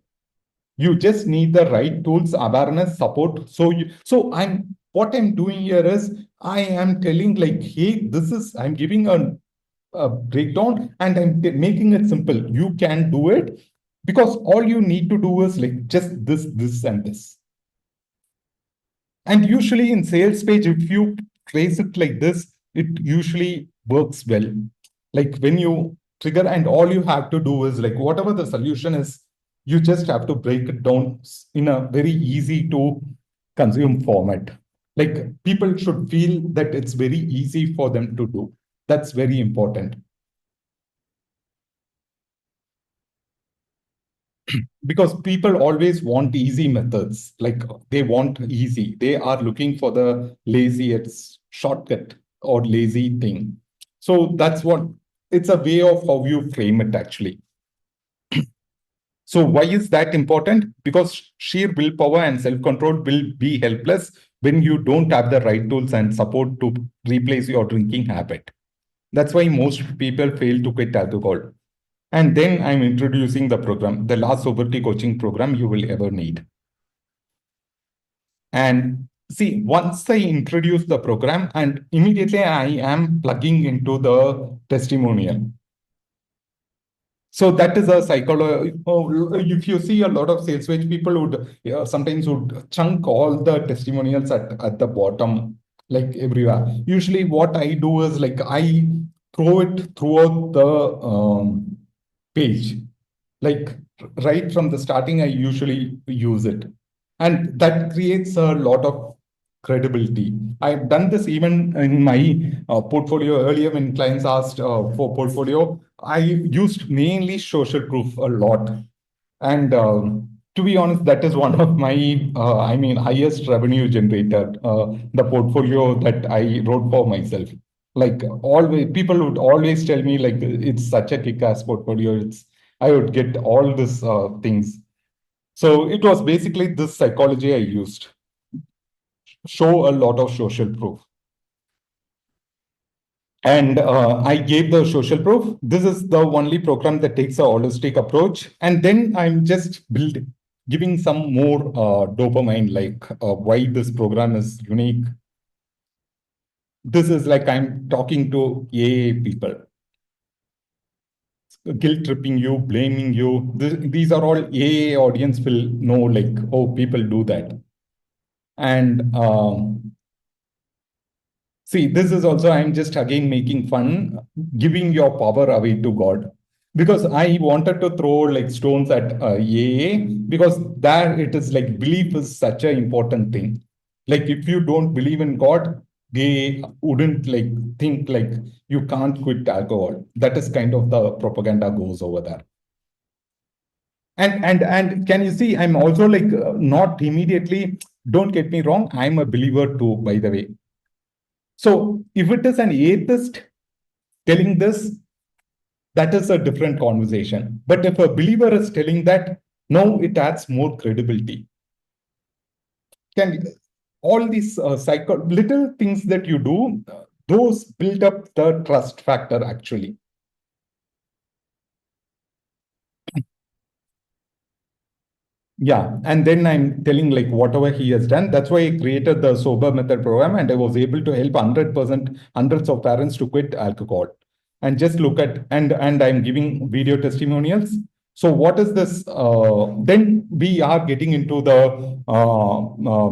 Speaker 1: You just need the right tools, awareness, support. So what I'm doing here is I am telling like, hey, I'm giving a breakdown, and I'm making it simple. You can do it, because all you need to do is like just this, and this. And usually in sales page, if you phrase it like this, it usually works well. Like when you trigger, and all you have to do is like whatever the solution is, you just have to break it down in a very easy to consume format. Like people should feel that it's very easy for them to do. That's very important. Because people always want easy methods, like they want easy. They are looking for the laziest shortcut or lazy thing. So that's what it's a way of how you frame it actually. So why is that important? Because sheer willpower and self-control will be helpless when you don't have the right tools and support to replace your drinking habit. That's why most people fail to quit alcohol. And then I'm introducing the program, the last sobriety coaching program you will ever need. And see, once I introduce the program, and immediately I am plugging into the testimonial. So that is a psychology. If you see a lot of sales page, people would sometimes would chunk all the testimonials at the bottom, like everywhere. Usually what I do is like I throw it throughout the page. Like right from the starting, I usually use it. And that creates a lot of credibility. I've done this even in my portfolio earlier when clients asked for portfolio. I used mainly social proof a lot. And to be honest, that is one of my, highest revenue generator, the portfolio that I wrote for myself. Like always, people would always tell me like, it's such a kick-ass portfolio. I would get all these things. So it was basically this psychology I used. Show a lot of social proof. And I gave the social proof. This is the only program that takes a holistic approach. And then I'm just giving some more dopamine, like why this program is unique. This is like I'm talking to AA people. Guilt tripping you, blaming you. These are all AA audience will know, like, oh, people do that. And see, this is also, I'm just again making fun, giving your power away to God. Because I wanted to throw like stones at AA, because there it is like belief is such an important thing. Like if you don't believe in God, they wouldn't like think like you can't quit alcohol. That is kind of the propaganda goes over there. And can you see, I'm also like not immediately, don't get me wrong, I'm a believer too, by the way. So if it is an atheist telling this, that is a different conversation. But if a believer is telling that, no, it adds more credibility. All these little things that you do, those build up the trust factor actually. Yeah, and then I'm telling like whatever he has done. That's why I created the Sober Method program, and I was able to help hundreds of parents to quit alcohol. And just look at, and I'm giving video testimonials. So what is this? Then we are getting into the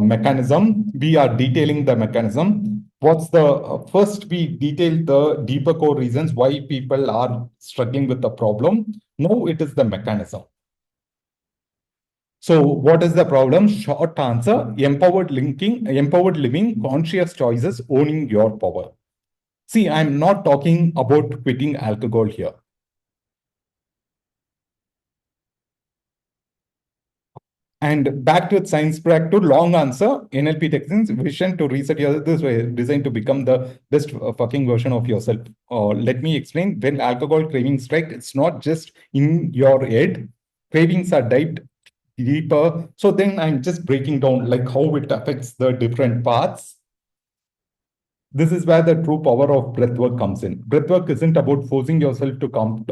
Speaker 1: mechanism. We are detailing the mechanism. What's the first? We detail the deeper core reasons why people are struggling with the problem. No, it is the mechanism. So what is the problem? Short answer, empowered living, conscious choices, owning your power. See, I'm not talking about quitting alcohol here. And back to science, back to long answer, NLP techniques, vision to reset this way, designed to become the best fucking version of yourself. Let me explain. When alcohol cravings strike, it's not just in your head. Cravings are deeper. So then I'm just breaking down like how it affects the different parts. This is where the true power of breathwork comes in. Breathwork isn't about forcing yourself to calm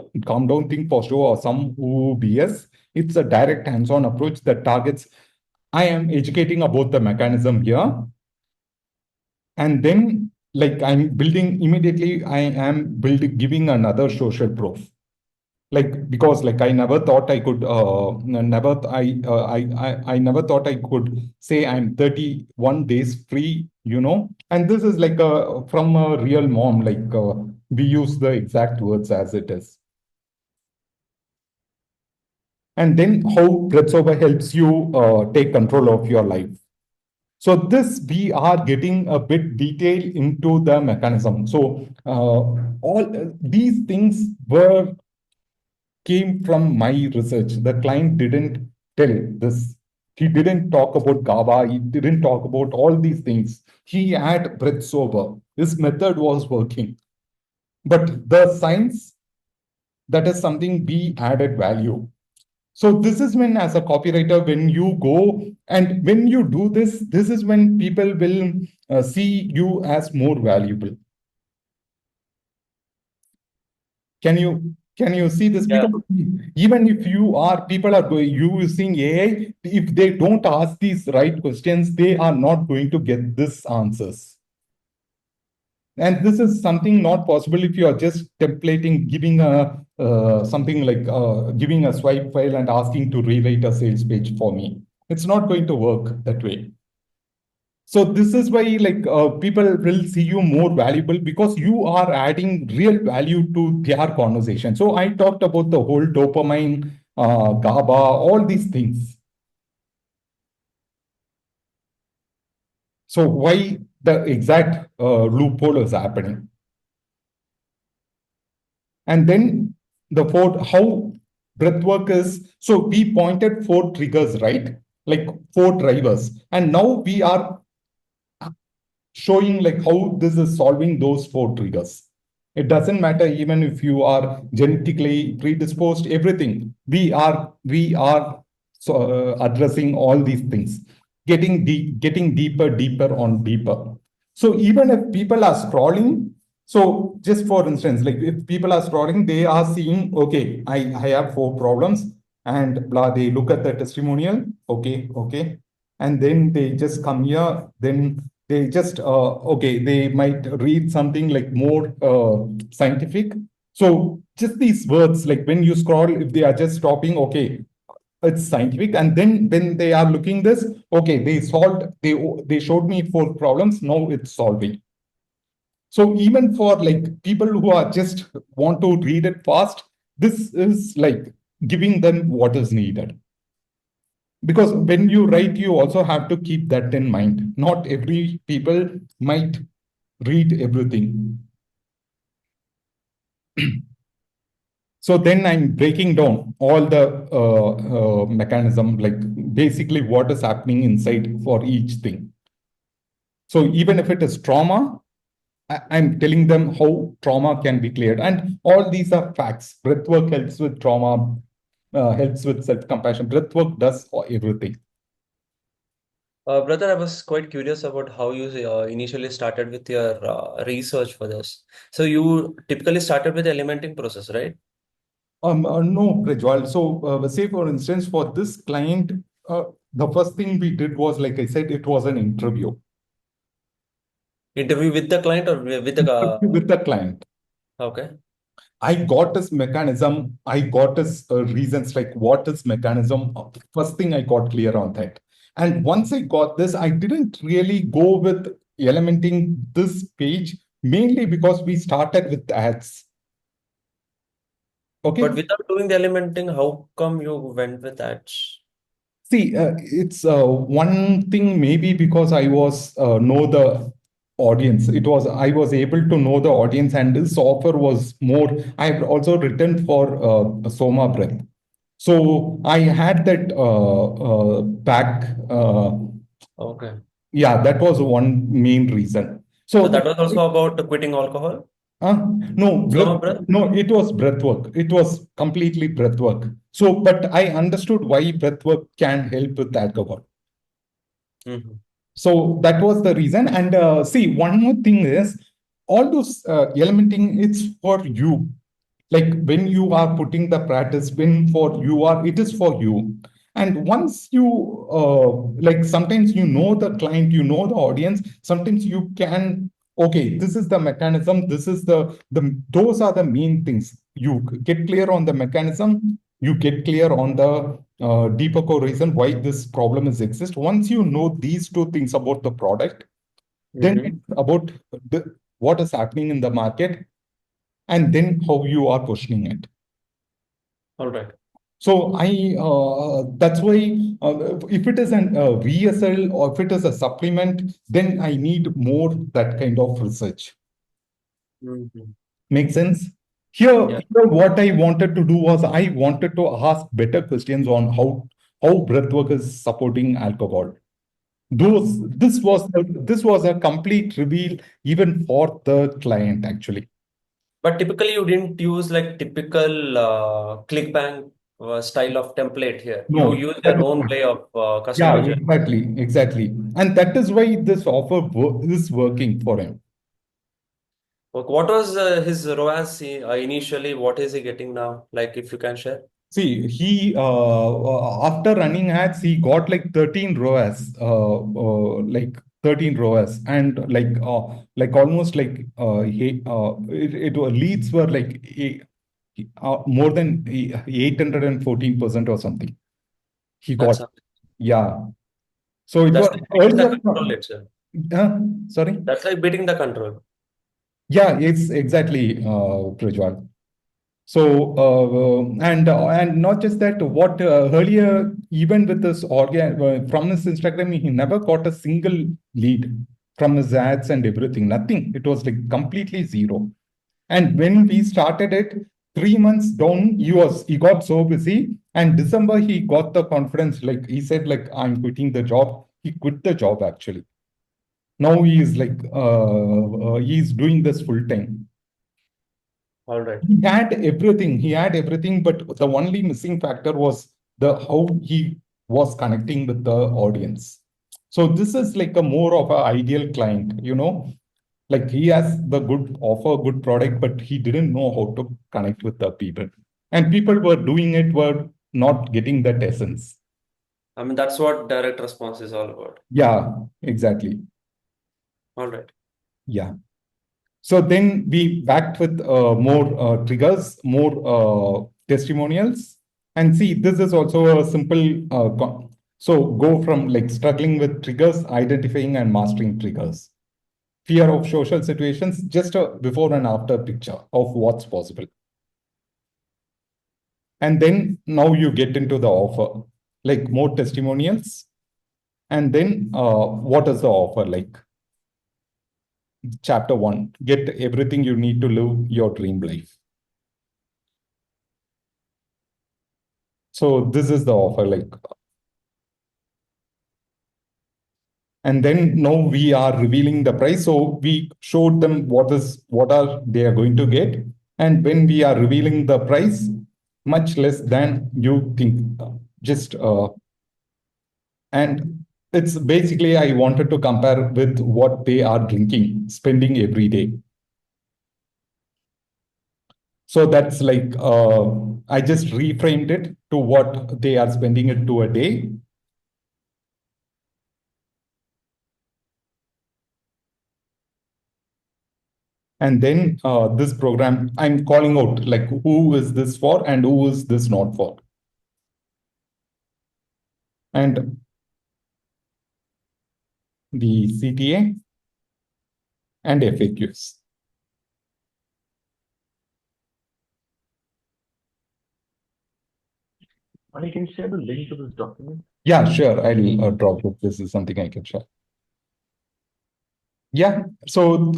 Speaker 1: down, think for show or some BS. It's a direct hands-on approach that targets, I am educating about the mechanism here. And then like I'm building immediately, I am giving another social proof. Like, because like I never thought I could I never thought I could say I'm 31 days free, and this is like from a real mom, like we use the exact words as it is. And then how BreathSober helps you take control of your life. So this, we are getting a bit detail into the mechanism. So all these things came from my research. The client didn't tell this. He didn't talk about GABA. He didn't talk about all these things. He had BreathSober. His method was working. But the science, that is something we added value. So this is when, as a copywriter, when you go and when you do this, this is when people will see you as more valuable. Can you see this?
Speaker 2: Yeah.
Speaker 1: Because even if people are using AI, if they don't ask these right questions, they are not going to get this answers. And this is something not possible if you are just templating, giving something like giving a swipe file and asking to rewrite a sales page for me. It's not going to work that way. So this is why like people will see you more valuable because you are adding real value to their conversation. So I talked about the whole dopamine, GABA, all these things. So why the exact loophole is happening? And then how breathwork is. So we pointed 4 triggers, right? Like 4 drivers. And now we are showing like how this is solving those 4 triggers. It doesn't matter even if you are genetically predisposed, everything. We are addressing all these things, getting deeper on deeper. So even if people are scrolling, so just for instance, like if people are scrolling, they are seeing, okay, I have 4 problems and blah, they look at the testimonial, okay. And then they just come here, then they just, they might read something like more scientific. So just these words, like when you scroll, if they are just stopping, okay, it's scientific. And then when they are looking this, okay, they showed me 4 problems, now it's solving. So even for like people who are just want to read it fast, this is like giving them what is needed. Because when you write, you also have to keep that in mind. Not every people might read everything. So then I'm breaking down all the mechanism, like basically what is happening inside for each thing. So even if it is trauma, I'm telling them how trauma can be cleared. And all these are facts. Breathwork helps with trauma, helps with self-compassion. Breathwork does everything.
Speaker 2: Brother, I was quite curious about how you initially started with your research for this. So you typically started with the elementing process, right?
Speaker 1: No, Prajwal. So say for instance, for this client, the first thing we did was, like I said, it was an interview.
Speaker 2: Interview with the client or with the
Speaker 1: With the client.
Speaker 2: okay.
Speaker 1: I got this mechanism. I got this reasons, like what is mechanism. First thing I got clear on that. And once I got this, I didn't really go with elementing this page, mainly because we started with ads. Okay.
Speaker 2: But without doing the elementing, how come you went with ads?
Speaker 1: See, it's one thing maybe because I was know the audience. I was able to know the audience, and this offer was more. I've also written for Soma Breath, so I had that back.
Speaker 2: Okay.
Speaker 1: Yeah, that was one main reason.
Speaker 2: So that was also about quitting alcohol?
Speaker 1: No,
Speaker 2: Soma Breath?
Speaker 1: no, it was breathwork. It was completely breathwork. So, but I understood why breathwork can help with alcohol.
Speaker 2: Mhm.
Speaker 1: So that was the reason. And see, one more thing is all those elementing, it's for you. Like when you are putting the practice, when for you are, it is for you. And once you like sometimes you know the client, you know the audience, sometimes you can, okay, this is the mechanism, this is the those are the main things. You get clear on the mechanism, you get clear on the deeper core reason why this problem is exist. Once you know these two things about the product, then
Speaker 2: Mhm.
Speaker 1: it's about what is happening in the market and then how you are positioning it.
Speaker 2: All right.
Speaker 1: So that's why if it is an VSL or if it is a supplement, then I need more that kind of research.
Speaker 2: Mhm.
Speaker 1: Make sense? Here,
Speaker 2: Yeah.
Speaker 1: here what I wanted to do was I wanted to ask better questions on how breathwork is supporting alcohol. This was a complete reveal even for the client actually.
Speaker 2: But typically, you didn't use like typical ClickBank style of template here. You
Speaker 1: No,
Speaker 2: use
Speaker 1: that
Speaker 2: your
Speaker 1: is
Speaker 2: own
Speaker 1: not.
Speaker 2: way of
Speaker 1: Yeah,
Speaker 2: customer journey.
Speaker 1: exactly. And that is why this offer is working for him.
Speaker 2: What was his ROAS initially? What is he getting now? Like, if you can share.
Speaker 1: See, he after running ads, he got like 13 ROAS, like 13 ROAS, and like almost like leads were like more than 814% or something. He got,
Speaker 2: That's a,
Speaker 1: yeah. So it
Speaker 2: that's
Speaker 1: was
Speaker 2: like beating the
Speaker 1: earlier.
Speaker 2: control itself.
Speaker 1: Sorry.
Speaker 2: That's like beating the control.
Speaker 1: Yeah, it's exactly, Prajwal. So, and not just that, what earlier, even with this from his Instagram, he never got a single lead from his ads and everything, nothing. It was like completely zero. And when we started it, 3 months down, he got so busy. And December, he got the confidence, like he said, like, I'm quitting the job. He quit the job actually. Now he is like, he's doing this full time.
Speaker 2: All right.
Speaker 1: He had everything. He had everything, but the only missing factor was the how he was connecting with the audience. So this is like a more of an ideal client, like he has the good offer, good product, but he didn't know how to connect with the people. And people were doing it, were not getting that essence.
Speaker 2: I mean, that's what direct response is all about.
Speaker 1: Yeah, exactly.
Speaker 2: All right.
Speaker 1: Yeah. So then we backed with more triggers, more testimonials. And see, this is also a simple, so go from like struggling with triggers, identifying and mastering triggers. Fear of social situations, just a before and after picture of what's possible. And then now you get into the offer, like more testimonials. And then what is the offer like? Chapter 1, get everything you need to live your dream life. So this is the offer, like, and then now we are revealing the price. So we showed them what are they are going to get, and when we are revealing the price, much less than you think, just and it's basically I wanted to compare with what they are drinking, spending every day. So that's like I just reframed it to what they are spending it to a day. And then this program, I'm calling out like who is this for and who is this not for. And the CTA and FAQs.
Speaker 4: And you can share the link to this document.
Speaker 1: Yeah, sure. I'll drop it. This is something I can share. Yeah. So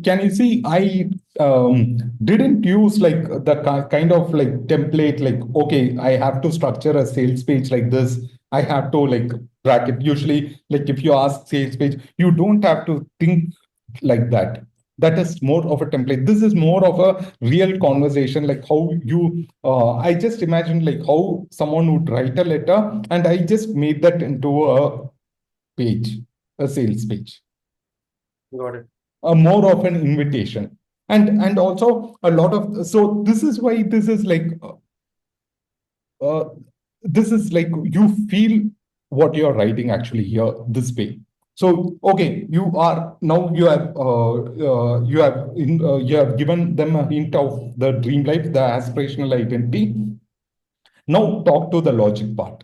Speaker 1: can you see, I didn't use like the kind of like template, like, okay, I have to structure a sales page like this. I have to like bracket. Usually, like if you ask sales page, you don't have to think like that. That is more of a template. This is more of a real conversation, like how you, I just imagined like how someone would write a letter and I just made that into a page. a sales page,
Speaker 2: Got it.
Speaker 1: more of an invitation. And also a lot of, so this is why this is like you feel what you're writing actually here this way. So okay, you have given them a hint of the dream life, the aspirational identity. Now talk to the logic part.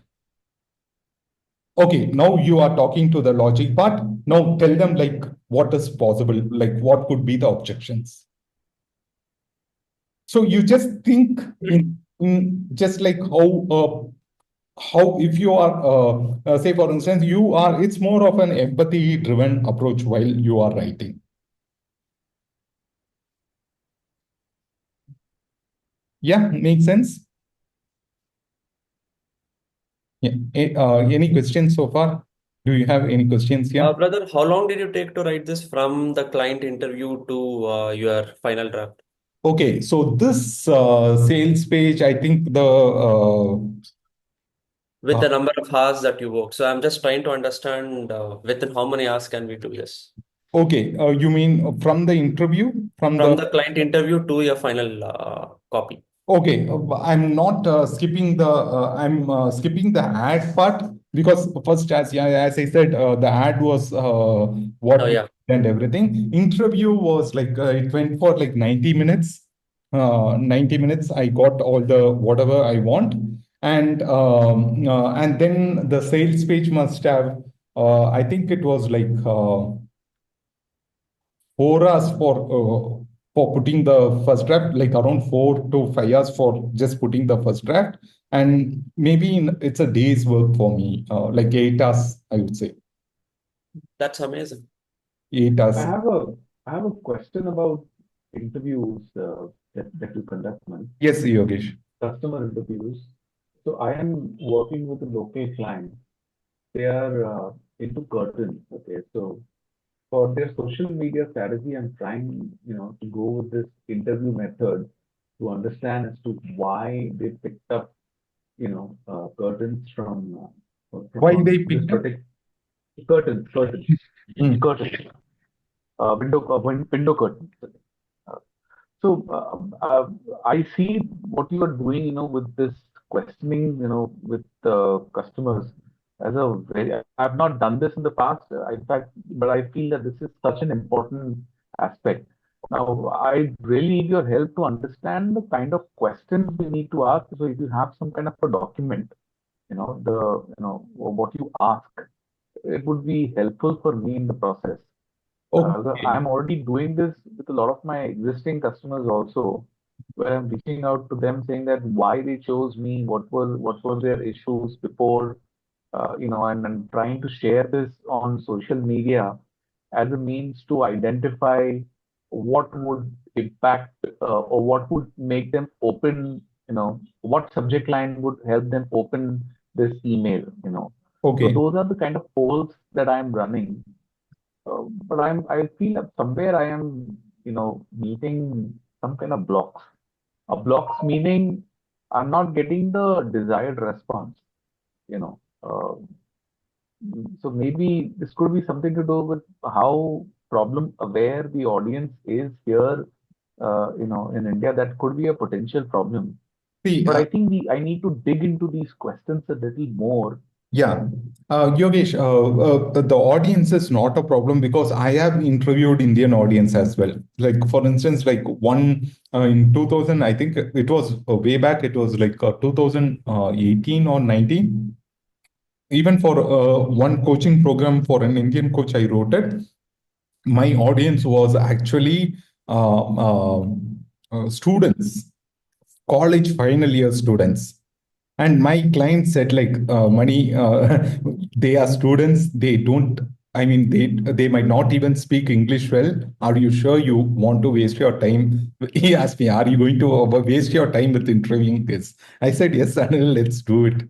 Speaker 1: Okay, now you are talking to the logic part. Now tell them like what is possible, like what could be the objections. So you just think in just like how if you are say for instance it's more of an empathy driven approach while you are writing. Yeah, makes sense. Yeah. Any questions so far? Do you have any questions here?
Speaker 2: Brother, how long did you take to write this from the client interview to your final draft?
Speaker 1: Okay, so this sales page, I think
Speaker 2: With the number of hours that you worked. So I'm just trying to understand within how many hours can we do this?
Speaker 1: okay, you mean from the interview,
Speaker 2: From the client interview to your final copy.
Speaker 1: Okay, I'm not skipping the skipping the ad part because first, as I said, the ad was what
Speaker 2: Oh,
Speaker 1: we
Speaker 2: yeah.
Speaker 1: did and everything. Interview was like it went for like 90 minutes. 90 minutes, I got all the whatever I want, and then the sales page must have. I think it was like 4 hours for putting the first draft, like around 4 to 5 hours for just putting the first draft, and maybe it's a day's work for me, like 8 hours, I would say.
Speaker 2: That's amazing.
Speaker 1: 8 hours.
Speaker 4: I have a question about interviews that you conduct, man.
Speaker 1: Yes, Yogesh.
Speaker 4: Customer interviews. So I am working with a local client. They are into curtains. Okay, so for their social media strategy, I'm trying, to go with this interview method to understand as to why they picked up, curtains from
Speaker 1: Why they
Speaker 4: this
Speaker 1: picked up?
Speaker 4: curtains,
Speaker 1: Mm.
Speaker 4: curtains, window curtains. So I see what you are doing, with this questioning, with customers as a very. I've not done this in the past, in fact, but I feel that this is such an important aspect. Now, I really need your help to understand the kind of questions we need to ask. So if you have some kind of a document, what you ask, it would be helpful for me in the process.
Speaker 1: Okay.
Speaker 4: I'm already doing this with a lot of my existing customers also, where I'm reaching out to them saying that why they chose me, what were their issues before, and trying to share this on social media as a means to identify what would impact or what would make them open, what subject line would help them open this email. So
Speaker 1: Okay.
Speaker 4: those are the kind of polls that I'm running. But I feel that somewhere I am, meeting some kind of blocks. Blocks meaning I'm not getting the desired response, you know. So maybe this could be something to do with how problem aware the audience is here, in India. That could be a potential problem.
Speaker 1: See,
Speaker 4: But I think I need to dig into these questions a little more.
Speaker 1: yeah, Yogesh, the audience is not a problem because I have interviewed Indian audience as well. Like for instance, like one in 2000, I think it was way back. It was like 2018 or 19. Even for one coaching program for an Indian coach, I wrote it. My audience was actually students, college final year students. And my client said, like, Mani, they are students. They don't. I mean, they might not even speak English well. Are you sure you want to waste your time? He asked me, are you going to waste your time with interviewing this? I said, yes, Anil, let's do it.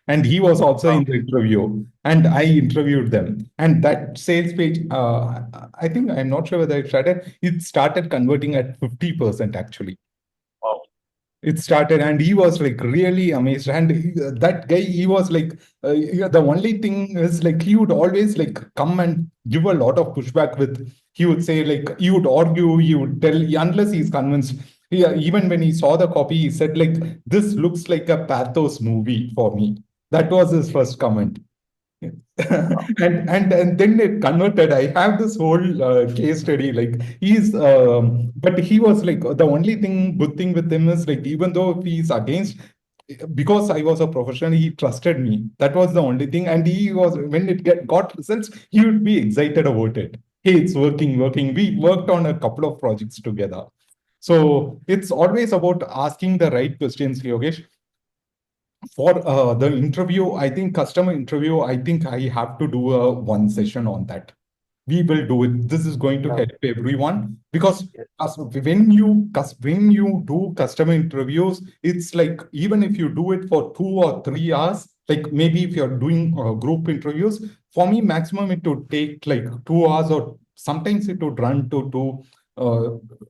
Speaker 1: And he was also in the interview, and I interviewed them. And that sales page, I think I'm not sure whether it started. It started converting at 50% actually.
Speaker 4: Wow.
Speaker 1: it started, and he was like really amazed. And that guy, he was like, yeah, the only thing is like he would always like come and give a lot of pushback with. He would say like he would argue, he would tell unless he's convinced. Yeah, even when he saw the copy, he said like this looks like a pathos movie for me. That was his first comment. And then it converted. I have this whole case study. Like but he was like the only thing good thing with him is like even though he's against, because I was a professional, he trusted me. That was the only thing. And he was when got results, he would be excited about it. Hey, it's working. We worked on a couple of projects together. So it's always about asking the right questions, Yogesh. For the interview, I think customer interview, I think I have to do a one session on that. We will do it. This is going to
Speaker 4: Yeah.
Speaker 1: help everyone because
Speaker 4: Yes.
Speaker 1: when you do customer interviews, it's like even if you do it for 2 or 3 hours, like maybe if you're doing group interviews, for me maximum it would take like 2 hours, or sometimes it would run to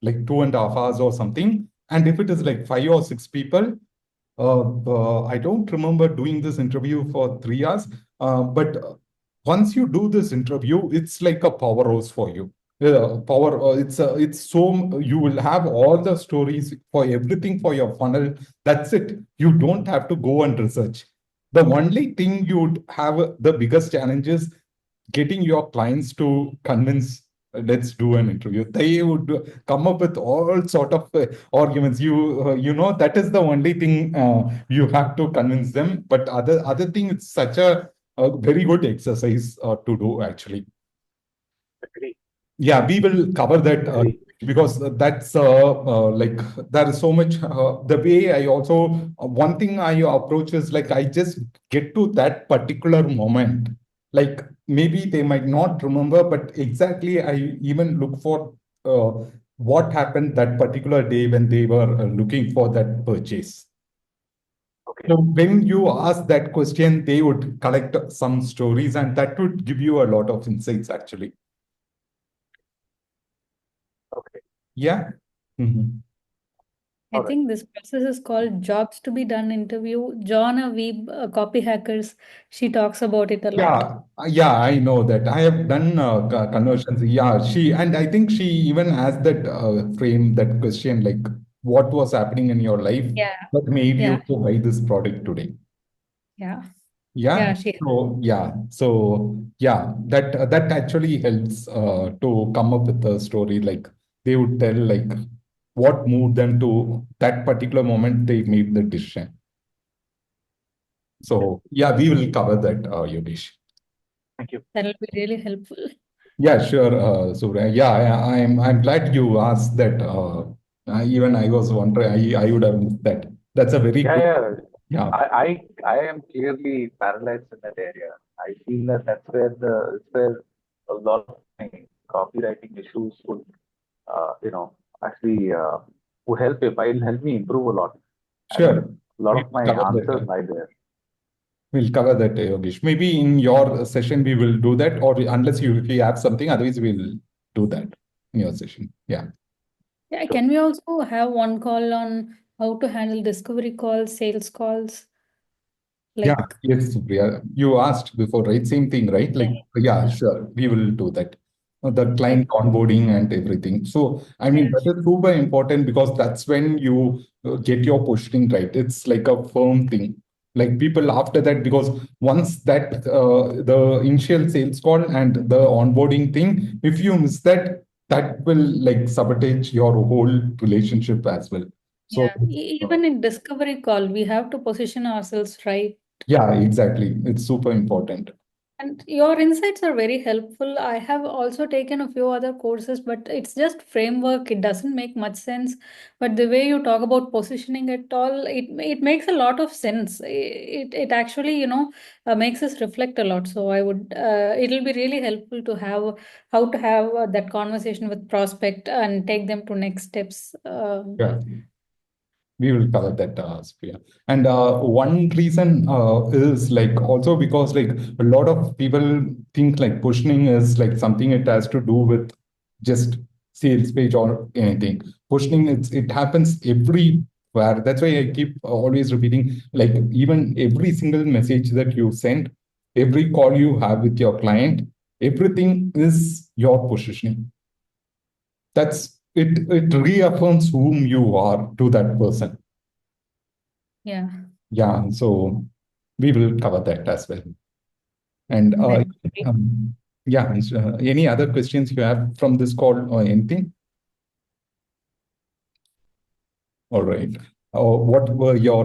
Speaker 1: like 2.5 hours or something. And if it is like 5 or 6 people, I don't remember doing this interview for 3 hours, but once you do this interview, it's like a powerhouse for you. It's so you will have all the stories for everything for your funnel. That's it. You don't have to go and research. The only thing you'd have the biggest challenge is getting your clients to convince, let's do an interview. They would come up with all sort of arguments. That is the only thing you have to convince them. But other thing, it's such a very good exercise to do actually.
Speaker 4: Agree.
Speaker 1: Yeah, we will cover that
Speaker 4: Agree.
Speaker 1: because that's like there is so much. The way I also one thing I approach is like I just get to that particular moment. Like maybe they might not remember, but exactly I even look for what happened that particular day when they were looking for that purchase.
Speaker 4: Okay.
Speaker 1: So when you ask that question, they would collect some stories, and that would give you a lot of insights actually.
Speaker 4: Okay.
Speaker 1: Yeah. Mhm.
Speaker 3: I
Speaker 4: All right.
Speaker 3: think this process is called jobs to be done interview. Joanna Weeb, Copy Hackers, she talks about it a lot.
Speaker 1: Yeah, I know that. I have done conversions. Yeah, and I think she even asked that frame that question like, what was happening in your life
Speaker 3: Yeah,
Speaker 1: that made
Speaker 3: yeah,
Speaker 1: you to buy this product today?
Speaker 3: yeah,
Speaker 1: Yeah.
Speaker 3: she.
Speaker 1: That actually helps to come up with a story. Like they would tell like what moved them to that particular moment they made the decision. So yeah, we will cover that, Yogesh.
Speaker 4: Thank you.
Speaker 3: That'll be really helpful.
Speaker 1: Yeah, sure, Surya. Yeah, I'm glad you asked that. Even I was wondering, I would have missed that. That's a very
Speaker 4: Yeah,
Speaker 1: good.
Speaker 4: yeah.
Speaker 1: Yeah,
Speaker 4: I am clearly paralyzed in that area. I feel that it's where a lot of my copywriting issues would, you know, actually would help me improve a lot. And
Speaker 1: sure.
Speaker 4: a lot
Speaker 1: We'll
Speaker 4: of my
Speaker 1: cover
Speaker 4: answers
Speaker 1: that.
Speaker 4: lie there.
Speaker 1: We'll cover that, Yogesh. Maybe in your session we will do that, or unless if you have something, otherwise we'll do that in your session. Yeah.
Speaker 3: Yeah,
Speaker 4: Sure.
Speaker 3: can we also have one call on how to handle discovery calls, sales calls?
Speaker 1: Yeah,
Speaker 3: Like,
Speaker 1: yes, Supriya. You asked before, right? Same thing, right? Like, yeah,
Speaker 3: yeah,
Speaker 1: sure. We will do that. The
Speaker 3: like,
Speaker 1: client onboarding and everything. So, I mean,
Speaker 3: yeah,
Speaker 1: that is super important because that's when you get your positioning right. It's like a firm thing. Like people after that, because once that the initial sales call and the onboarding thing, if you miss that, that will like sabotage your whole relationship as well. So,
Speaker 3: yeah. Even in discovery call, we have to position ourselves right.
Speaker 1: yeah, exactly. It's super important.
Speaker 3: And your insights are very helpful. I have also taken a few other courses, but it's just framework. It doesn't make much sense. But the way you talk about positioning it all, it makes a lot of sense. It actually, makes us reflect a lot. So I would, it'll be really helpful to have how to have that conversation with prospect and take them to next steps.
Speaker 1: Yeah. We will cover that, Sophia. And one reason is like also because like a lot of people think like positioning is like something it has to do with just sales page or anything. Positioning, it happens every where that's why I keep always repeating, like even every single message that you send, every call you have with your client, everything is your positioning. That's it. It reaffirms whom you are to that person.
Speaker 3: Yeah.
Speaker 1: Yeah. So we will cover that as well. And yeah, any other questions you have from this call or anything? All right. What were your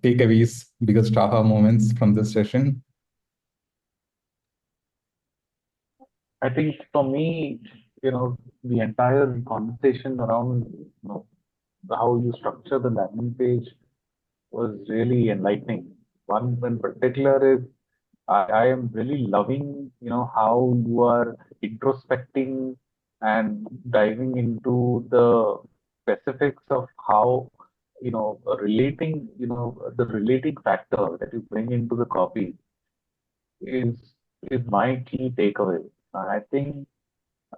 Speaker 1: takeaways, biggest aha moments from this session?
Speaker 4: I think for me, the entire conversation around, how you structure the landing page was really enlightening. One in particular is I am really loving, how you are introspecting and diving into the specifics of how, the relating factor that you bring into the copy is is my key takeaway. I think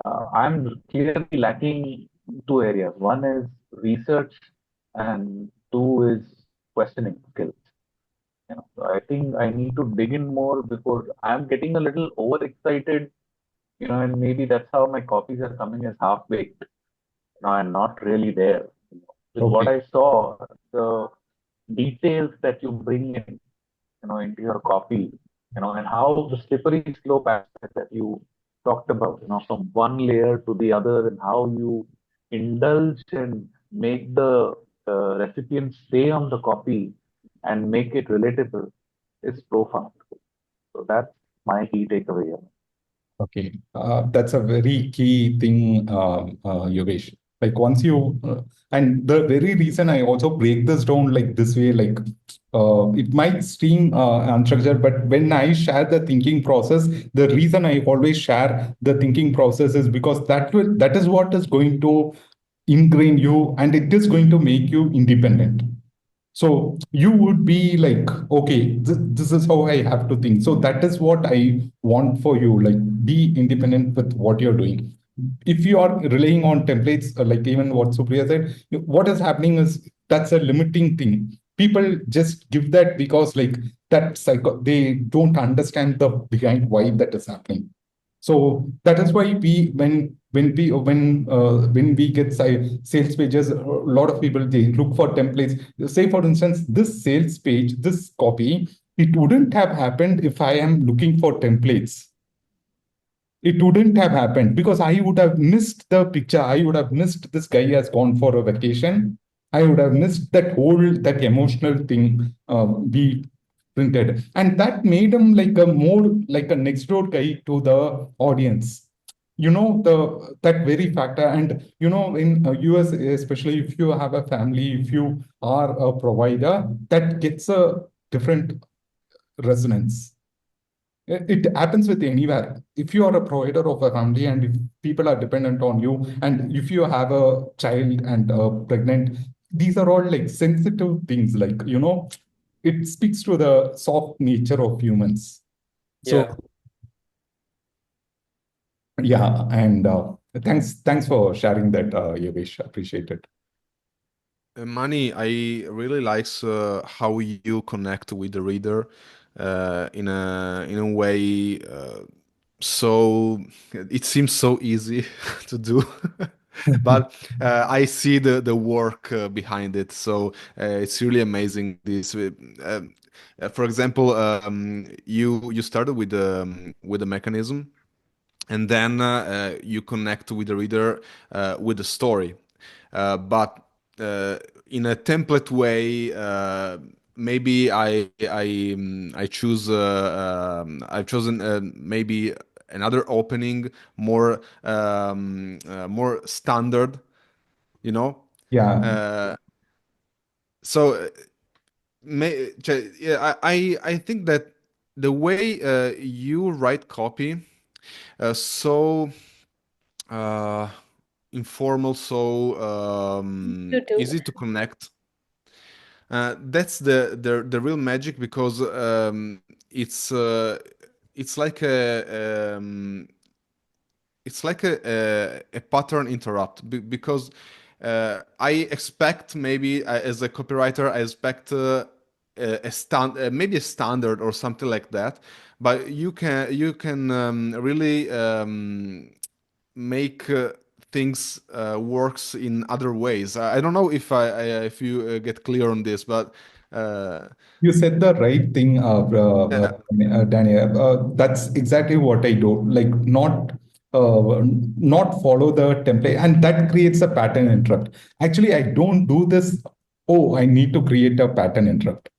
Speaker 4: I'm clearly lacking two areas. One is research, and two is questioning skills. So I think I need to dig in more before I'm getting a little overexcited, and maybe that's how my copies are coming as half baked. I'm not really there. With what
Speaker 1: Okay.
Speaker 4: I saw, the details that you bring in, into your copy, and how the slippery slope aspect that you talked about, from one layer to the other, and how you indulge and make the recipient stay on the copy and make it relatable is profound. So that's my key takeaway here.
Speaker 1: Okay, that's a very key thing, Yogesh. Like once you, and the very reason I also break this down like this way, like it might seem unstructured, but when I share the thinking process, the reason I always share the thinking process is because that is what is going to ingrain you, and it is going to make you independent. So you would be like, okay, this is how I have to think. So that is what I want for you. Like, be independent with what you're doing. If you are relying on templates, like even what Supriya said, what is happening is that's a limiting thing. People just give that because like that they don't understand the behind why that is happening. So that is why when we get sales pages, a lot of people they look for templates. Say for instance, this sales page, this copy, it wouldn't have happened if I am looking for templates. It wouldn't have happened because I would have missed the picture. I would have missed this guy has gone for a vacation. I would have missed that emotional thing we printed, and that made him like a more like a next door guy to the audience. That very factor, and in US, especially if you have a family, if you are a provider, that gets a different resonance. It happens with anywhere. If you are a provider of a family and if people are dependent on you, and if you have a child and pregnant, these are all like sensitive things. Like, it speaks to the soft nature of humans. So,
Speaker 2: Yeah.
Speaker 1: yeah. And thanks for sharing that, Yogesh. Appreciate it.
Speaker 5: Mani, I really likes how you connect with the reader in a way so it seems so easy to do, but I see the work behind it. So it's really amazing. For example, you started with the mechanism, and then you connect with the reader with the story, but in a template way. Maybe I choose I've chosen maybe another opening more standard, you know.
Speaker 1: Yeah.
Speaker 5: Uh, so yeah, I think that the way you write copy so uh, informal, so
Speaker 3: Intuitive.
Speaker 5: easy to connect. That's the real magic because it's like a pattern interrupt because I expect maybe as a copywriter, I expect maybe a standard or something like that. But you can really make things works in other ways. I don't know if you get clear on this, but
Speaker 1: You said the right thing, Danny. That's exactly what I do. Like not follow the template, and that creates a pattern interrupt. Actually, I don't do this. Oh, I need to create a pattern interrupt.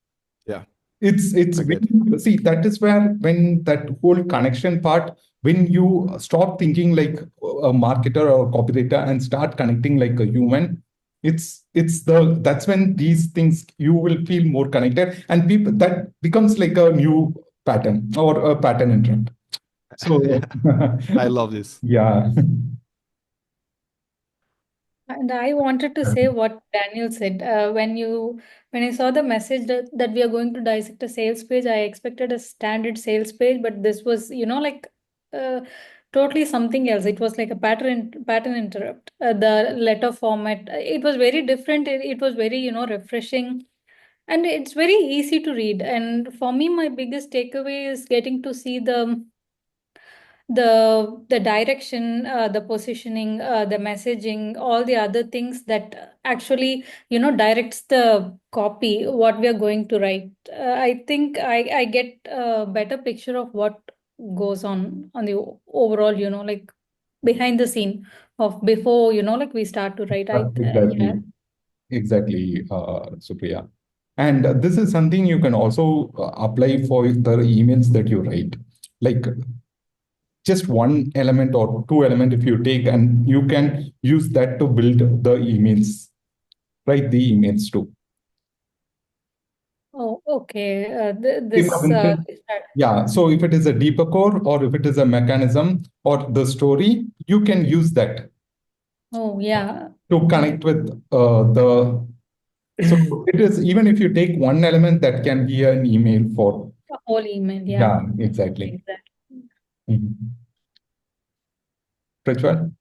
Speaker 5: yeah,
Speaker 1: It's
Speaker 5: I get it.
Speaker 1: when, see, that is where, when that whole connection part, when you stop thinking like a marketer or copywriter and start connecting like a human, that's when these things, you will feel more connected, and people, that becomes like a new pattern or a pattern interrupt. So
Speaker 5: I love this.
Speaker 1: yeah.
Speaker 3: And I wanted to say what Daniel said. When I saw the message that we are going to dissect a sales page, I expected a standard sales page, but this was, like uh, totally something else. It was like a pattern interrupt. The letter format, it was very different. It was very, refreshing, and it's very easy to read. And for me, my biggest takeaway is getting to see the direction, the positioning, the messaging, all the other things that actually, directs the copy, what we are going to write. I think I get a better picture of what goes on the overall, like behind the scene of before, like we start to write. Yeah.
Speaker 1: Exactly, Supriya. And this is something you can also apply for the emails that you write. Like just one element or two element, if you take, and you can use that to build the emails, write the emails too.
Speaker 3: Oh, okay.
Speaker 1: If, for instance, yeah, so if it is a deeper core, or if it is a mechanism or the story, you can use that
Speaker 3: Oh, yeah.
Speaker 1: to connect with the. So it is, even if you take one element, that can be an email for.
Speaker 3: A whole email,
Speaker 1: Yeah,
Speaker 3: yeah.
Speaker 1: exactly.
Speaker 3: Exactly.
Speaker 1: Mhm. Prajwal?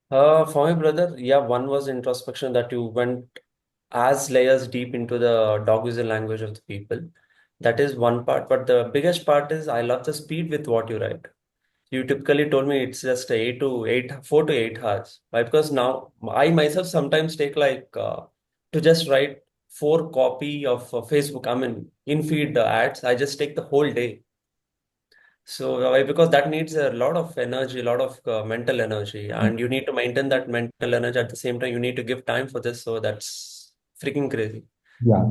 Speaker 2: For my brother, yeah, one was introspection, that you went as layers deep into the dog user language of the people. That is one part, but the biggest part is I love the speed with what you write. You typically told me it's just 4 to 8 hours. Why? Because now I myself sometimes take like to just write 4 copy of Facebook. I mean, in feed ads, I just take the whole day. So why? Because that needs a lot of energy, a lot of mental energy, and you need to maintain that mental energy at the same time. You need to give time for this, so that's freaking crazy.
Speaker 1: Yeah.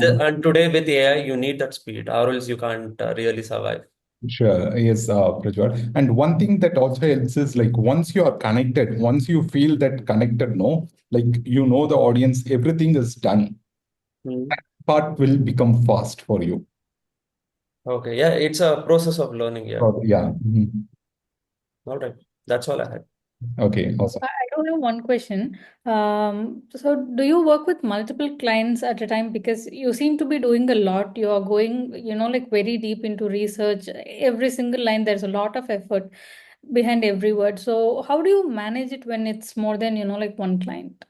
Speaker 2: And today with AI, you need that speed, or else you can't really survive.
Speaker 1: Sure, yes, Prajwal. And one thing that also helps is, like, once you are connected, once you feel that connected, no, like, the audience, everything is done.
Speaker 2: Hmm.
Speaker 1: Part will become fast for you.
Speaker 2: Okay, yeah, it's a process of learning. Yeah.
Speaker 1: Yeah.
Speaker 2: All right. That's all I had.
Speaker 1: Okay, awesome.
Speaker 3: I do have one question. So do you work with multiple clients at a time? Because you seem to be doing a lot. You are going, like very deep into research. Every single line, there's a lot of effort behind every word. So how do you manage it when it's more than, like one client?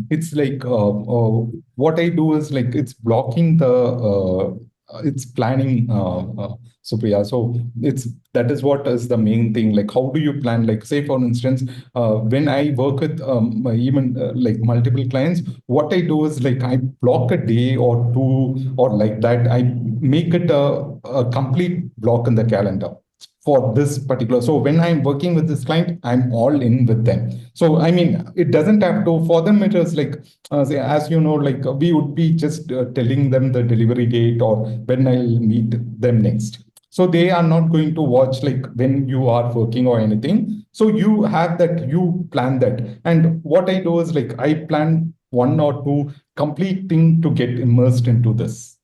Speaker 1: It's like what I do is, like, it's blocking it's planning, Supriya. So that is what is the main thing. Like, how do you plan? Like, say for instance, when I work with even like multiple clients, what I do is, like, I block a day or two, or like that. I make it a complete block in the calendar for this particular. So when I'm working with this client, I'm all in with them. So I mean, it doesn't have to, for them it is like, say, as you know, like, we would be just telling them the delivery date or when I'll meet them next. So they are not going to watch like when you are working or anything. So you have that, you plan that. And what I do is, like, I plan one or two complete thing to get immersed into this.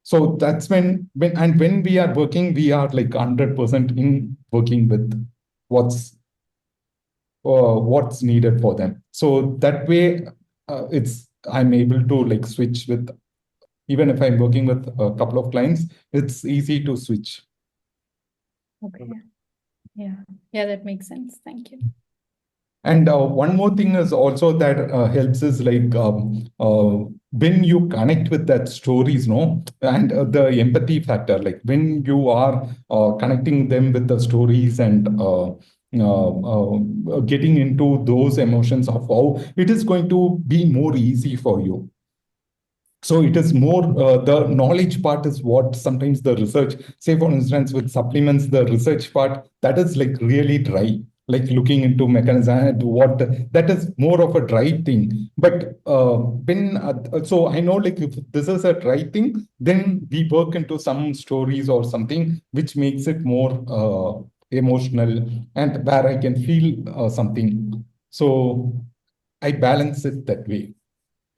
Speaker 1: So that's when we are working, we are like 100% in working with what's needed for them. So that way, I'm able to, like, switch with, even if I'm working with a couple of clients, it's easy to switch.
Speaker 3: Okay. Yeah. Yeah, that makes sense. Thank you.
Speaker 1: And one more thing is also that helps is like when you connect with that stories, no, and the empathy factor, like when you are connecting them with the stories and getting into those emotions of how it is going to be more easy for you. So it is more the knowledge part is what sometimes the research, say for instance, with supplements, the research part that is like really dry, like looking into mechanism and what that is more of a dry thing. But when so I know like if this is a dry thing, then we work into some stories or something which makes it more emotional and where I can feel something. So I balance it that way.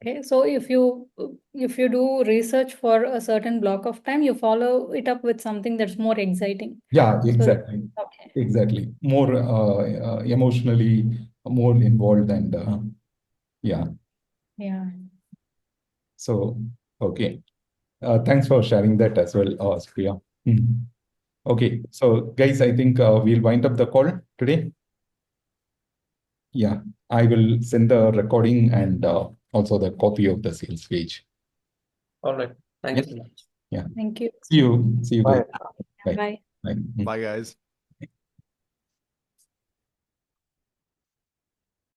Speaker 3: Okay, so if you do research for a certain block of time, you follow it up with something that's more exciting.
Speaker 1: Yeah,
Speaker 3: So
Speaker 1: exactly.
Speaker 3: okay,
Speaker 1: Exactly. More emotionally more involved and yeah.
Speaker 3: yeah.
Speaker 1: So, okay. Thanks for sharing that as well, Supriya. Mhm. Okay. So, guys, I think we'll wind up the call today. Yeah, I will send the recording and also the copy of the sales page.
Speaker 2: All right. Thank you so much.
Speaker 1: Yeah.
Speaker 3: Thank you.
Speaker 1: See you. See you
Speaker 4: Bye.
Speaker 1: guys. Bye.
Speaker 3: Bye.
Speaker 1: Bye.
Speaker 5: Bye, guys.